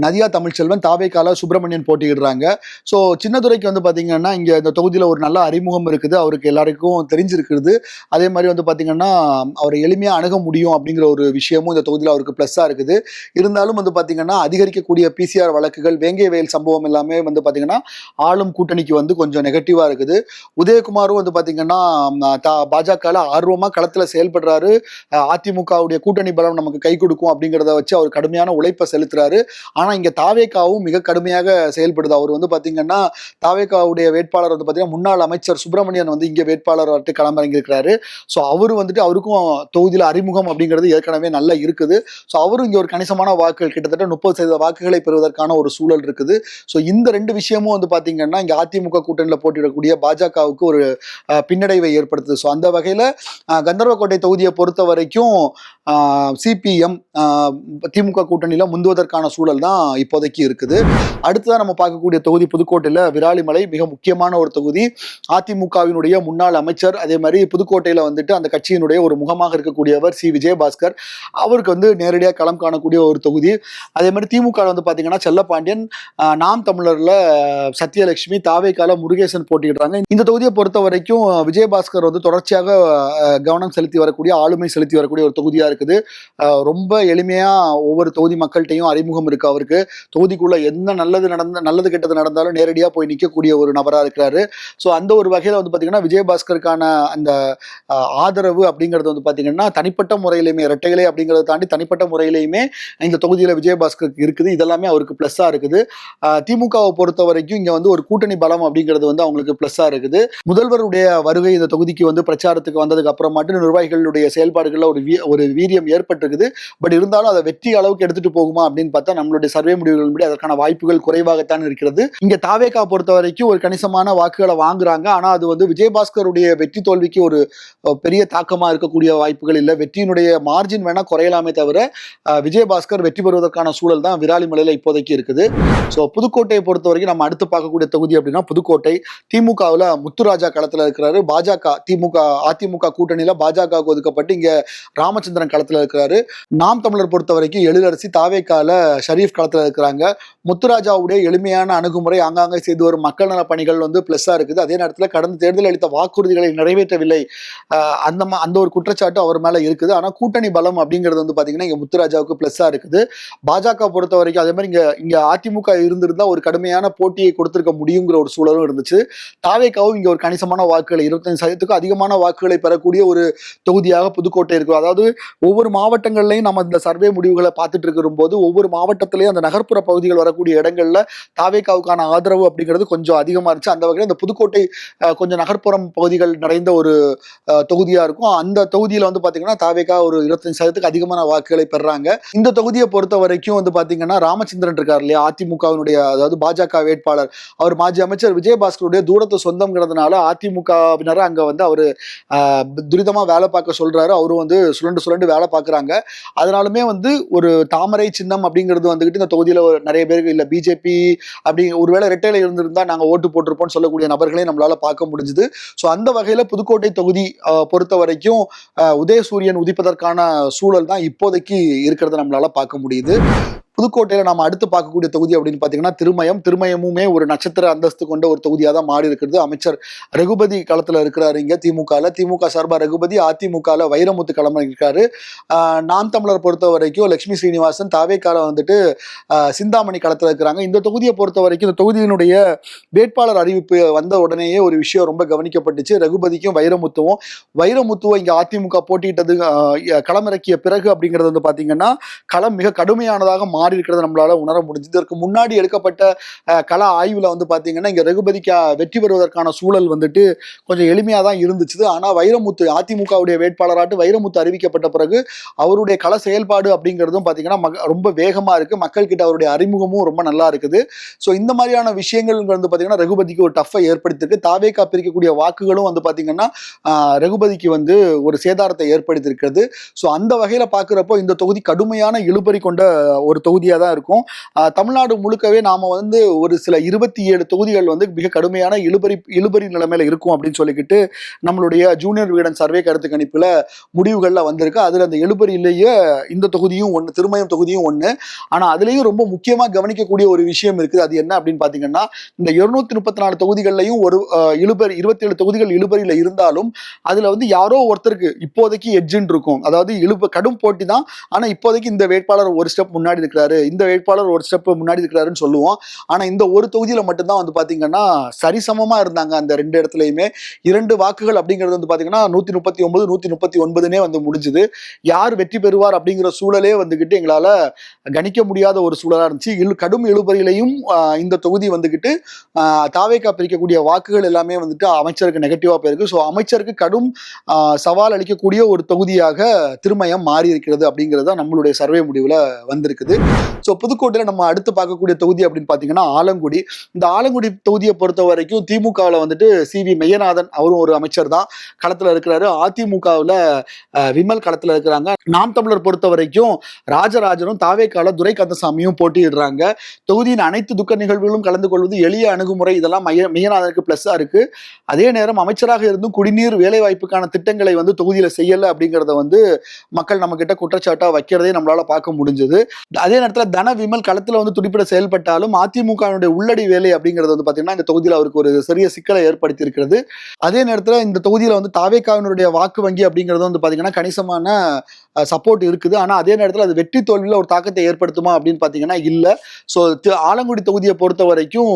நதியா தமிழ்ச்செல்வன், தாவேகால சுப்பிரமணியன் போட்டியிடுறாங்க. ஸோ சின்னதுரைக்கு வந்து பார்த்தீங்கன்னா இங்கே இந்த தொகுதியில் ஒரு நல்ல அறிமுகம் இருக்குது, அவருக்கு எல்லாருக்கும் தெரிஞ்சிருக்கிறது. அதே மாதிரி வந்து பார்த்தீங்கன்னா அவரை எளிமையாக அணுக முடியும் அப்படிங்கிற ஒரு விஷயமும் இந்த தொகுதியில் அவருக்கு பிளஸ்ஸாக இருக்குது. இருந்தாலும் வந்து பார்த்தீங்கன்னா அதிகரிக்கக்கூடிய பிசிஆர் வழக்குகள், வேங்கை வயல் சம்பவம் எல்லாமே வந்து பார்த்தீங்கன்னா ஆளும் கூட்டணிக்கு வந்து கொஞ்சம் நெகட்டிவாக இருக்குது. உதயகுமாரும் வந்து பார்த்தீங்கன்னா பாஜகவில் ஆர்வமாக களத்தில் செயல்படுறாரு. அதிமுகவுடைய கூட்டணி பலம் நமக்கு கை கொடுக்கும் அப்படிங்கிறத வச்சு அவர் கடுமையான உழைப்பை செலுத்துறாரு. ஆனால் இங்கே தாவேகாவும் மிக கடுமையாக செயல்படுது. அவர் வந்து பார்த்தீங்கன்னா தாவேகாவுடைய வேட்பாளர் வந்து பார்த்தீங்கன்னா முன்னாள் அமைச்சர் சுப்பிரமணியன் வந்து இங்கே வேட்பாளர் வந்துட்டு களமிறங்கியிருக்கிறாரு. ஸோ அவர் வந்துட்டு அவருக்கும் தொகுதியில் அறிமுகம் அப்படிங்கிறது ஏற்கனவே நல்லா இருக்குது. ஸோ அவரும் இங்கே ஒரு கணிசமான வாக்குகள் கிட்டத்தட்ட 30% வாக்குகளை பெறுவதற்கான ஒரு சூழல் இருக்குது. ஸோ இந்த 2 விஷயமும் வந்து பார்த்தீங்கன்னா இங்கே அதிமுக கூட்டணியில் போட்டியிடக்கூடிய பாஜகவுக்கு ஒரு பின்னடைவை ஏற்படுத்துது. ஸோ அந்த வகையில் கந்தர்வக்கோட்டை தொகுதியை பொறுத்த வரைக்கும் சிபிஎம் திமுக கூட்டணியில் முந்துவதற்கான சூழல் தான் இப்போதைக்கு இருக்குது. அடுத்ததான் நம்ம பார்க்கக்கூடிய தொகுதி புதுக்கோட்டையில் விராலிமலை, மிக முக்கியமான ஒரு தொகுதி. அதிமுகவினுடைய முன்னாள் அமைச்சர், அதே மாதிரி புதுக்கோட்டையில் வந்துட்டு அந்த கட்சியினுடைய ஒரு முகமாக இருக்கக்கூடியவர் சி விஜயபாஸ்கர், அவருக்கு வந்து நேரடியாக களம் காணக்கூடிய ஒரு தொகுதி. அதே மாதிரி திமுக வந்து பார்த்தீங்கன்னா செல்லப்பாண்டியன், நாம் தமிழர்ல சத்யலட்சுமி, தாவேகால முருகேசன் போட்டியிடுறாங்க. இந்த தொகுதியை பொறுத்த வரைக்கும் விஜயபாஸ்கர் வந்து தொடர்ச்சியாக கவனம் செலுத்தி வரக்கூடிய, ஆளுமை செலுத்தி வரக்கூடிய ஒரு தொகுதியா இருக்குது. ரொம்ப எளிமையா ஒவ்வொரு தொகுதி மக்கள்கிட்டையும் அறிமுகம் இருக்கு அவருக்கு. தொகுதிக்குள்ள என்ன நல்லது கெட்டது நடந்தாலும் நேரடியா போய் நிற்கக்கூடிய ஒரு நபரா இருக்கிறாரு. ஸோ அந்த ஒரு வகையில வந்து பாத்தீங்கன்னா விஜயபாஸ்கருக்கான அந்த ஆதரவு அப்படிங்கிறது வந்து பாத்தீங்கன்னா பாத்தீங்கன்னா தனிப்பட்ட முறையிலுமே இரட்டைகளே அப்படிங்கறத தாண்டி தனிப்பட்ட முறையிலுமே இந்த தொகுதியில விஜயபாஸ்கருக்கு இருக்குது. இதெல்லாமே அவருக்கு பிளஸ்ஸா இருக்குது. திமுகவை பொறுத்த வரைக்கும் இங்க வந்து ஒரு கூட்டணி பலம் அப்படிங்கிறது வந்து அவங்களுக்கு பிளஸ்ஸா இருக்குது. முதல்வருடைய வருகை இந்த தொகுதிக்கு வந்து பிரச்சாரத்துக்கு வந்ததுக்கு அப்புறம் மட்டும் நிர்வாகிகளுடைய செயல்பாடுகள்ல ஒரு வீரியம் ஏற்பட்டிருக்குது. பட் இருந்தாலும் அதை வெற்றி அளவுக்கு எடுத்துட்டு போகுமா அப்படின்னு பார்த்தா நம்மளுடைய சர்வே முடிவுகளின்படி அதற்கான வாய்ப்புகள் குறைவாகத்தான் இருக்கிறது. இங்க தாவேகா பொறுத்த வரைக்கும் ஒரு கணிசமான வாக்குகளை வாங்குறாங்க. ஆனா அது வந்து விஜயபாஸ்கருடைய வெற்றி தோல்விக்கு ஒரு பெரிய தாக்கமா இருக்கக்கூடிய வாய்ப்புகள் இல்லை. வெற்றியினுடைய மார்ஜின் வேணா குறையலாமே தவிர விஜயபாஸ்கர் வெற்றி பெறுவதற்கான சூழல் தான் விராலிமலையில இப்போதைக்கு இருக்குது. ஸோ புதுக்கோட்டையை பொறுத்த வரைக்கும் நம்ம அடுத்து பார்க்கக்கூடிய தொகுதி அப்படின்னா புதுக்கோட்டை. திமுகவில் முத்துராஜா களத்தில் இருக்கிறாரு. பாஜக அதிமுக கூட்டணியில பாஜகவுக்கு ஒதுக்கப்பட்டு இங்க ராமச்சந்திரன் களத்தில் இருக்கிறாரு. நாம் தமிழர் பொறுத்த வரைக்கும் எழிலரசி, தாவேக்கால ஷரீஃப் களத்தில் இருக்கிறாங்க. முத்துராஜாவுடைய எளிமையான அணுகுமுறை, ஆங்காங்கே செய்து வரும் மக்கள் நல பணிகள் வந்து பிளஸ்ஸா இருக்குது. அதே நேரத்தில் கடந்த தேர்தல் அளித்த வாக்குறுதிகளை நிறைவேற்றவில்லை, அந்த ஒரு குற்றச்சாட்டு அவர் மேல இருக்குது. ஆனா கூட்டணி பலம் அப்படிங்கிறது வந்து பாத்தீங்கன்னா இங்க முத்துராஜாவுக்கு பிளஸ்ஸா இருக்குது. பாஜக பொறுத்த வரைக்கும் அதே மாதிரி இங்க அதிமுக இருந்திருந்தா ஒரு கடுமையான போட்டியை கொடுத்திருக்க முடியுங்கிற ஒரு சூழலும் இருந்துச்சு. தாவேக்காவும் இங்க ஒரு கணிசமான வாக்குகளை 25% அதிகமான வாக்குகளை பெறக்கூடிய ஒரு தொகுதியாக புதுக்கோட்டை இருக்கு. அதாவது ஒவ்வொரு மாவட்டங்கள்லையும் நம்ம இந்த சர்வே முடிவுகளை பார்த்துட்டு இருக்கிற போது ஒவ்வொரு மாவட்டத்திலையும் அந்த நகர்ப்புற பகுதிகள் வரக்கூடிய இடங்கள்ல தாவேக்காவுக்கான ஆதரவு அப்படிங்கிறது கொஞ்சம் அதிகமா இருந்துச்சு. அந்த வகையில் இந்த புதுக்கோட்டை கொஞ்சம் நகர்ப்புறம் பகுதிகள் நிறைந்த ஒரு தொகுதியா இருக்கும். அந்த தொகுதியில வந்து பாத்தீங்கன்னா தாவேகா ஒரு 25% அதிகமான வாக்குகளை பெறாங்க. இந்த தொகுதியை பொறுத்த வரைக்கும் வந்து பாத்தீங்கன்னா ராமச்சந்திரன் இருக்கார் இல்லையா, அதிமுகவினுடைய அதாவது பாஜக வேட்பாளர், அவர் மாஜி அமைச்சர் விஜயபாஸ்கருடைய தூரத்து சொந்தம்ங்கிறதுனால அதிமுகவினரை அங்க வந்து அவரு துரிதமா வேலை பார்க்க சொல்றாரு. அவரும் வந்து சுரண்டு வேலை பார்க்கறாங்க. அதனாலுமே வந்து ஒரு தாமரை சின்னம் அப்படிங்கிறது வந்துகிட்டு இந்த தொகுதியில நிறைய பேருக்கு இல்ல, பிஜேபி அப்படி ஒருவேளை இரட்டையில இருந்திருந்தா நாங்க ஓட்டு போட்டிருப்போம்னு சொல்லக்கூடிய நபர்களையும் நம்மளால பார்க்க முடிஞ்சுது. ஸோ அந்த வகையில புதுக்கோட்டை தொகுதி பொறுத்த வரைக்கும் உதயசூரியன் உதிப்பதற்கான சூழல் தான் இப்போதைக்கு இருக்கிறத நம்மளால பார்க்க முடியுது. புதுக்கோட்டையில நாம அடுத்து பார்க்கக்கூடிய தொகுதி அப்படின்னு பாத்தீங்கன்னா திருமயமுமே ஒரு நட்சத்திர அந்தஸ்து கொண்ட ஒரு தொகுதியா தான் மாறி இருக்கிறது. அமைச்சர் ரகுபதி களத்துல இருக்கிறாரு. இங்க திமுக சார்பா ரகுபதி, அதிமுக வைரமுத்து களம் இருக்காரு. நாம் தமிழர் பொறுத்த வரைக்கும் லட்சுமி ஸ்ரீனிவாசன், தாவேக்கால வந்துட்டு சிந்தாமணி களத்துல இருக்கிறாங்க. இந்த தொகுதியை பொறுத்த வரைக்கும் இந்த தொகுதியினுடைய வேட்பாளர் அறிவிப்பு வந்த உடனேயே ஒரு விஷயம் ரொம்ப கவனிக்கப்பட்டுச்சு. ரகுபதிக்கும் வைரமுத்துவ இங்க அதிமுக போட்டியிட்டது களமிறக்கிய பிறகு அப்படிங்கிறது வந்து பாத்தீங்கன்னா களம் மிக கடுமையானதாக மாறி இருக்கிறது நம்மளால உணர முடிஞ்சது. இதற்கு முன்னாடி எடுக்கப்பட்ட கள ஆய்வுல வந்து பாத்தீங்கன்னா இங்க ரகுபதிக்கு வெற்றி பெறுவதற்கான சூழல் வந்துட்டு கொஞ்சம் எளிமையா தான் இருந்துச்சு. ஆனா வைரமுத்து அதிமுகவுடைய வேட்பாளராட்டு வைரமுத்து அறிவிக்கப்பட்ட பிறகு அவருடைய கள செயல்பாடு அப்படிங்கிறதும் பாத்தீங்கன்னா ரொம்ப வேகமா இருக்கு. மக்கள் கிட்ட அவருடைய அறிமுகமும் ரொம்ப நல்லா இருக்குது. ஸோ இந்த மாதிரியான விஷயங்கள் வந்து பாத்தீங்கன்னா ரகுபதிக்கு ஒரு டஃபை ஏற்படுத்திருக்கு. தாவேகா பிரிக்கக்கூடிய வாக்குகளும் வந்து பாத்தீங்கன்னா ரகுபதிக்கு வந்து ஒரு சேதாரத்தை ஏற்படுத்தியிருக்கிறது. ஸோ அந்த வகையில பாக்குறப்போ இந்த தொகுதி கடுமையான இழுபறி கொண்ட ஒரு தொகுதியா தான் இருக்கும். தமிழ்நாடு முழுக்கவே நாம வந்து ஒரு சில 27 தொகுதிகள் வந்து மிக கடுமையான இழுபறி நிலைமையில இருக்கும் அப்படின்னு சொல்லிக்கிட்டு நம்மளுடைய ஜூனியர் விகடன் சர்வே கருத்து கணிப்புல முடிவுகள்ல வந்திருக்கு. அதுல அந்த இழுபறியிலேயே இந்த தொகுதியும் ஒண்ணு, திருமயம் தொகுதியும் ஒண்ணு. ஆனா அதுலயும் ரொம்ப முக்கியமா கவனிக்கக்கூடிய ஒரு விஷயம் இருக்குது. அது என்ன அப்படின்னு பாத்தீங்கன்னா இந்த 234 தொகுதிகள்லையும் ஒரு 27 தொகுதிகள் இழுபறியில இருந்தாலும் அதுல வந்து யாரோ ஒருத்தருக்கு இப்போதைக்கு எட்ஜின் இருக்கும். அதாவது கடும் போட்டி தான். ஆனா இப்போதைக்கு இந்த வேட்பாளர் ஒரு ஸ்டெப் முன்னாடி இருக்கிறாரு, இந்த வேட்பாளர் ஒரு ஸ்டெப் முன்னாடி இருக்கிறாருன்னு சொல்லுவோம். ஆனா இந்த ஒரு தொகுதியில மட்டும்தான் வந்து பாத்தீங்கன்னா சரிசமமா இருந்தாங்க. அந்த ரெண்டு இடத்துலயுமே 2 வாக்குகள் அப்படிங்கிறது வந்து பாத்தீங்கன்னா 139 139 வந்து முடிஞ்சுது. யார் வெற்றி பெறுவார் அப்படிங்கிற சூழலே வந்துகிட்டு எங்களால கணிக்க முடியாத ஒரு சூழலா இருந்துச்சு. கடும் இழுபறியிலையும் இந்த தொகுதி வந்துகிட்டு தாவேகா பிரிக்கக்கூடிய வாக்குகள் எல்லாமே வந்துட்டு அமைச்சருக்கு நெகட்டிவா போயிருக்கு. ஸோ அமைச்சருக்கு கடும் சவால் அளிக்கக்கூடிய ஒரு தொகுதியாக திருமயம் மாறி இருக்கிறது அப்படிங்கிறது நம்மளுடைய சர்வே முடிவுல வந்திருக்குது. ஸோ புதுக்கோட்டையில நம்ம அடுத்து பார்க்கக்கூடிய தொகுதி அப்படின்னு பாத்தீங்கன்னா ஆலங்குடி. இந்த ஆலங்குடி தொகுதியை பொறுத்த வரைக்கும் திமுகவில் வந்துட்டு சி.வி. மெய்யநாதன் அவரும் ஒரு அமைச்சர் தான் களத்துல இருக்கிறாரு. அதிமுகவில் விமல் களத்துல இருக்கிறாங்க. நாம் தமிழர் பொறுத்த வரைக்கும் ராஜராஜனும் தாவேக்கால துரை கந்தசாமியும் போட்டியிடுறாங்க. தொகுதியின் அனைத்து துக்க நிகழ்வுகளும் கலந்து கொள்வது, எளிய அணுகுமுறை, இதெல்லாம் மெய்யநாதனுக்கு பிளஸ்ஸா இருக்கு. அதே நேரம் அமைச்சராக இருந்தும் குடிநீர் வேலை வாய்ப்புக்கான திட்டங்களை வந்து தொகுதியில செய்யல அப்படிங்கிறத வந்து மக்கள் நம்ம கிட்ட குற்றச்சாட்டா வைக்கிறதே நம்மளால பார்க்க முடிஞ்சது. அதே நேரத்துல தன விமல் களத்துல வந்து துடிப்பட செயல்பட்டாலும் அதிமுகவினுடைய உள்ளடி வேலை அப்படிங்கிறது வந்து பாத்தீங்கன்னா இந்த தொகுதியில் அவருக்கு ஒரு சிறிய சிக்கலை ஏற்படுத்தி இருக்கிறது. அதே நேரத்துல இந்த தொகுதியில வந்து தாவேகாவினுடைய வாக்கு வங்கி அப்படிங்கிறது வந்து பாத்தீங்கன்னா கணிசமான சப்போர்ட் இருக்குது. ஆனா அதே நேரத்துல அது வெற்றி தோல்வியில ஒரு தாக்கத்தை ஏற்படுத்துமா அப்படின்னு பாத்தீங்கன்னா இல்ல. ஸோ ஆலங்குடி தொகுதியை பொறுத்த வரைக்கும்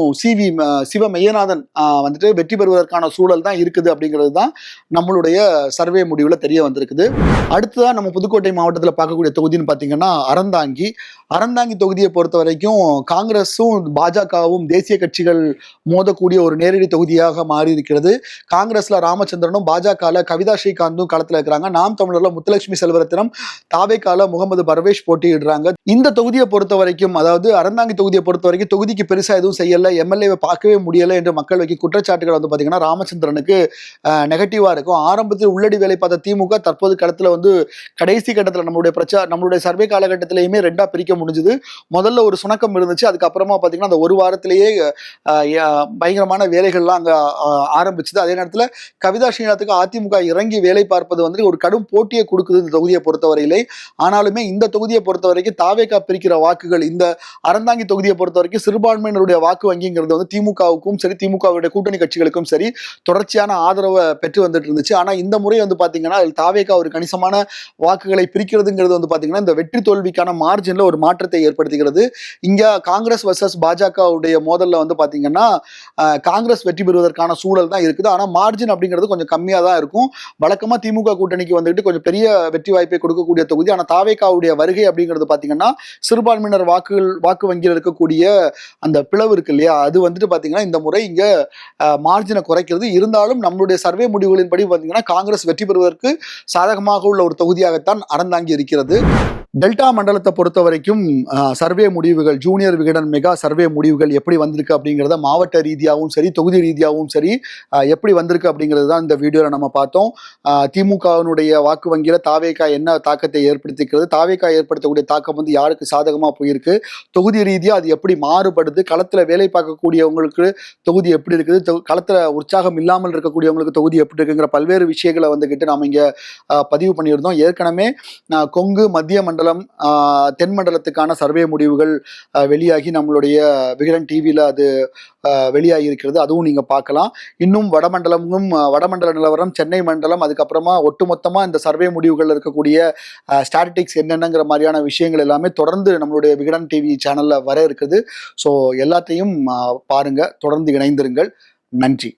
சிவ மெய்யநாதன் வந்துட்டு வெற்றி பெறுவதற்கான சூழல் தான் இருக்குது அப்படிங்கிறது தான் நம்மளுடைய சர்வே முடிவுல தெரிய வந்திருக்குது. அடுத்ததான் நம்ம புதுக்கோட்டை மாவட்டத்தில் பார்க்கக்கூடிய தொகுதின்னு பாத்தீங்கன்னா அறந்தாங்கி. அறந்தாங்கி தொகுதியை பொறுத்த வரைக்கும் காங்கிரஸும் பாஜகவும் தேசிய கட்சிகள் மோதக்கூடிய ஒரு நேரடி தொகுதியாக மாறி இருக்கிறது. காங்கிரஸ்ல ராமச்சந்திரனும் பாஜகல கவிதா ஸ்ரீகாந்தும் களத்துல இருக்கிறாங்க. நாம் தமிழர்ல முத்துலட்சுமி செல்வரத்தினம், தாவேகால முகமது பர்வேஷ் போட்டியிடுறாங்க. இந்த தொகுதியை பொறுத்த வரைக்கும், அதாவது அறந்தாங்கி தொகுதியை பொறுத்த வரைக்கும் தொகுதிக்கு பெருசா எதுவும் செய்யல, எம்எல்ஏவை பார்க்கவே முடியல என்று மக்கள் வைக்கும் குற்றச்சாட்டுகள் வந்து பாத்தீங்கன்னா ராமச்சந்திரனுக்கு நெகட்டிவா இருக்கும். ஆரம்பத்தில் உள்ளடி வேலை பார்த்த திமுக தற்போது களத்துல வந்து கடைசி கட்டத்தில் நம்மளுடைய சர்வே காலகட்டத்திலேயுமே ரெண்டா பிரிக்க முடிஞ்சது. முதல்ல ஒரு சுணக்கம் இருந்துச்சு. அதுக்கப்புறமா பாத்தீங்கன்னா அந்த ஒரு வாரத்திலேயே பயங்கரமான வேலைகள்லாம் அங்க ஆரம்பிச்சது. அதே நேரத்தில் கவிதா ஸ்ரீநாத்துக்கு அதிமுக இறங்கி வேலை பார்ப்பது வந்து ஒரு கடும் போட்டியை கொடுக்குது இந்த தொகுதியை பொறுத்தவரையிலே. ஆனாலுமே இந்த தொகுதியை பொறுத்த வரைக்கும் தாவேகா பிரிக்கிற வாக்குகள் இந்த அறந்தாங்கி தொகுதியை பொறுத்த வரைக்கும் சிறுபான்மையினருடைய வாக்கு வங்கிங்கிறது வந்து திமுகவுக்கும் சரி, திமுகவுடைய கூட்டணி கட்சிகளுக்கும் சரி தொடர்ச்சியான ஆதரவை பெற்று வந்துட்டு இருந்துச்சு. ஆனா இந்த முறை வந்து பாத்தீங்கன்னா தாவேகா ஒரு கணிசமான வாக்குகளை பிரிக்கிறதுங்கிறது வந்து பாத்தீங்கன்னா இந்த வெற்றி தோல்விக்கான மார்ஜின்ல ஒரு மாற்றத்தை ஏற்படுத்துகிறது. இங்க காங்கிரஸ் வர்சஸ் பாஜகவுடைய மோதல்ல வந்து பாத்தீங்கன்னா காங்கிரஸ் வெற்றி பெறுவதற்கான சூழல் தான் இருக்குது. ஆனா மார்ஜின் அப்படிங்கிறது கொஞ்சம் கம்மியா தான் இருக்கும். வழக்கமா திமுக கூட்டணிக்கு வந்துட்டு கொஞ்சம் பெரிய வெற்றி வாய்ப்பை கொடுக்கக்கூடிய தொகுதி. ஆனா தாவேகாவுடைய வருகை அப்படிங்கிறது பாத்தீங்கன்னா சிறுபான்மையினர் வாக்கு வங்கியில் இருக்கக்கூடிய அந்த பிளவு இருக்கு இல்லையா, அது வந்துட்டு பாத்தீங்கன்னா இந்த முறை இங்க மார்ஜினை குறைக்கிறது. இருந்தாலும் நம்மளுடைய சர்வே முடிவுகளின்படி பாத்தீங்கன்னா காங்கிரஸ் வெற்றி பெறுவதற்கு சாதகமாக உள்ள ஒரு தொகுதியாகத்தான் அறந்தாங்கி இருக்கிறது. டெல்டா மண்டலத்தை பொறுத்த வரைக்கும் சர்வே முடிவுகள், ஜூனியர் விகடன் மெகா சர்வே முடிவுகள் எப்படி வந்திருக்கு அப்படிங்கிறத மாவட்ட ரீதியாகவும் சரி, தொகுதி ரீதியாகவும் சரி எப்படி வந்திருக்கு அப்படிங்கிறது தான் இந்த வீடியோவில் நம்ம பார்த்தோம். திமுகவினுடைய வாக்கு வங்கியில் தாவேகா என்ன தாக்கத்தை ஏற்படுத்திக்கிறது, தாவேகா ஏற்படுத்தக்கூடிய தாக்கம் வந்து யாருக்கு சாதகமாக போயிருக்கு, தொகுதி ரீதியாக அது எப்படி மாறுபடுது, களத்தில் வேலை பார்க்கக்கூடியவங்களுக்கு தொகுதி எப்படி இருக்குது, களத்தில் உற்சாகம் இல்லாமல் இருக்கக்கூடியவங்களுக்கு தொகுதி எப்படி இருக்குங்கிற பல்வேறு விஷயங்களை வந்துக்கிட்டு நாம் இங்கே பதிவு பண்ணியிருந்தோம். ஏற்கனவே கொங்கு, மத்திய மண்டலம், தென் மண்டலத்துக்கான சர்வே முடிவுகள் வெளியாகி நம்மளுடைய விகடன் டிவியில் அது வெளியாகி இருக்கிறது. அதுவும் நீங்க பார்க்கலாம். இன்னும் வடமண்டல நிலவரம், சென்னை மண்டலம், அதுக்கப்புறமா ஒட்டுமொத்தமா இந்த சர்வே முடிவுகள் இருக்கக்கூடிய ஸ்டாட்டிஸ்டிக்ஸ் என்னென்னங்கிற மாதிரியான விஷயங்கள் எல்லாமே தொடர்ந்து நம்மளுடைய விகடன் டிவி சேனல்ல வர இருக்குது. ஸோ எல்லாத்தையும் பாருங்க, தொடர்ந்து இணைந்திருங்கள். நன்றி.